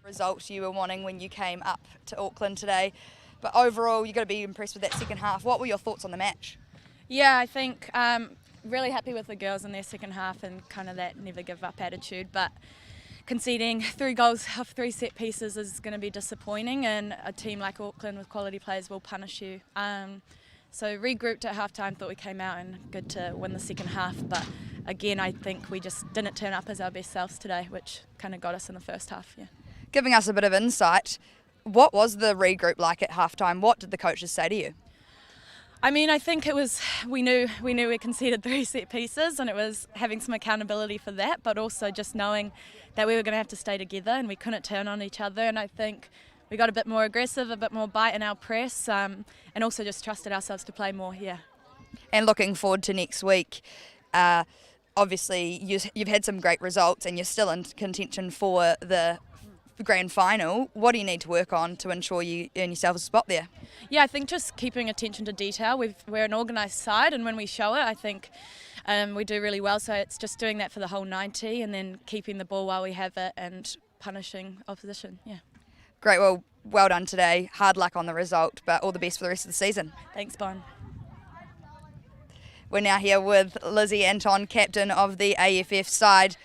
Results you were wanting when you came up to Auckland today, but overall you've got to be impressed with that second half. What were your thoughts on the match? Yeah, I think really happy with the girls in their second half and kind of that never give up attitude, but conceding 3 goals off 3 set pieces is going to be disappointing, and a team like Auckland with quality players will punish you. So regrouped at halftime, thought we came out and good to win the second half, but again I think we just didn't turn up as our best selves today, which kind of got us in the first half. Yeah. Giving us a bit of insight, what was the regroup like at halftime? What did the coaches say to you? I mean, I think it was, we knew we conceded 3 set pieces, and it was having some accountability for that, but also just knowing that we were going to have to stay together and we couldn't turn on each other. And I think we got a bit more aggressive, a bit more bite in our press, and also just trusted ourselves to play more. Yeah. And looking forward to next week, obviously you've had some great results and you're still in contention for the grand final. What do you need to work on to ensure you earn yourself a spot there? Yeah, I think just keeping attention to detail. We're an organised side, and when we show it, I think we do really well. So it's just doing that for the whole 90 and then keeping the ball while we have it and punishing opposition. Yeah. Great, well done today. Hard luck on the result, but all the best for the rest of the season. Thanks, Bon. We're now here with Lizzie Anton, captain of the AFF side.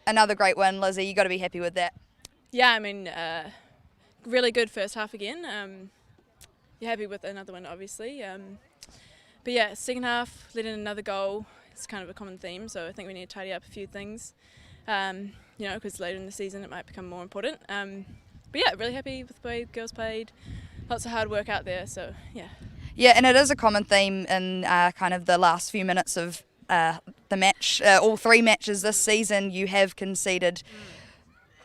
Another great win, Lizzie. You've got to be happy with that. Yeah, I mean, really good first half again. You're happy with another one, obviously. But yeah, second half, let in another goal. It's kind of a common theme, so I think we need to tidy up a few things. Because later in the season it might become more important. But yeah, really happy with the way the girls played. Lots of hard work out there, so yeah. Yeah, and it is a common theme in kind of the last few minutes of the match. All 3 matches this season you have conceded.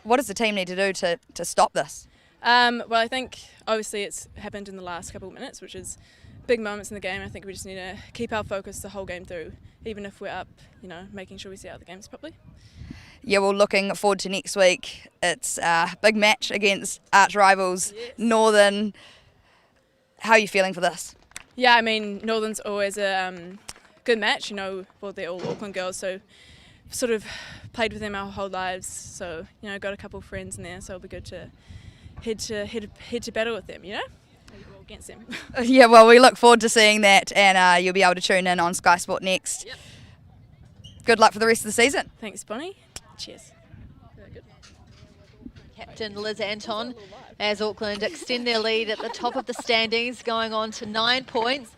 What does the team need to do to stop this? Well, I think obviously it's happened in the last couple of minutes, which is big moments in the game. I think we just need to keep our focus the whole game through, even if we're up, making sure we see out the games properly. Yeah, well, looking forward to next week. It's a big match against arch rivals, yes. Northern. How are you feeling for this? Yeah, I mean, Northern's always a good match. They're all Auckland girls, so sort of played with them our whole lives. So, got a couple of friends in there, so it'll be good to head to battle with them, Or against them. Yeah, well, we look forward to seeing that, and you'll be able to tune in on skysportnext. Yep. Good luck for the rest of the season. Thanks, Bonnie. Cheers. Good. Captain Liz Anton, as Auckland extend their lead at the top of the standings, going on to 9 points.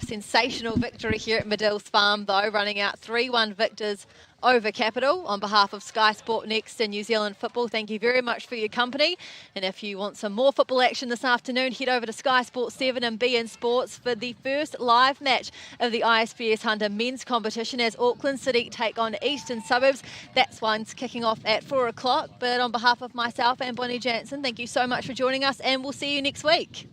Sensational victory here at Madills Farm, though, running out 3-1 victors over Capital. On behalf of Sky Sport Next and New Zealand Football, thank you very much for your company. And if you want some more football action this afternoon, head over to Sky Sport 7 and BN Sports for the first live match of the ISPS HANDA men's competition as Auckland City take on Eastern Suburbs. That's one's kicking off at 4 o'clock. But on behalf of myself and Bonnie Jansen, thank you so much for joining us, and we'll see you next week.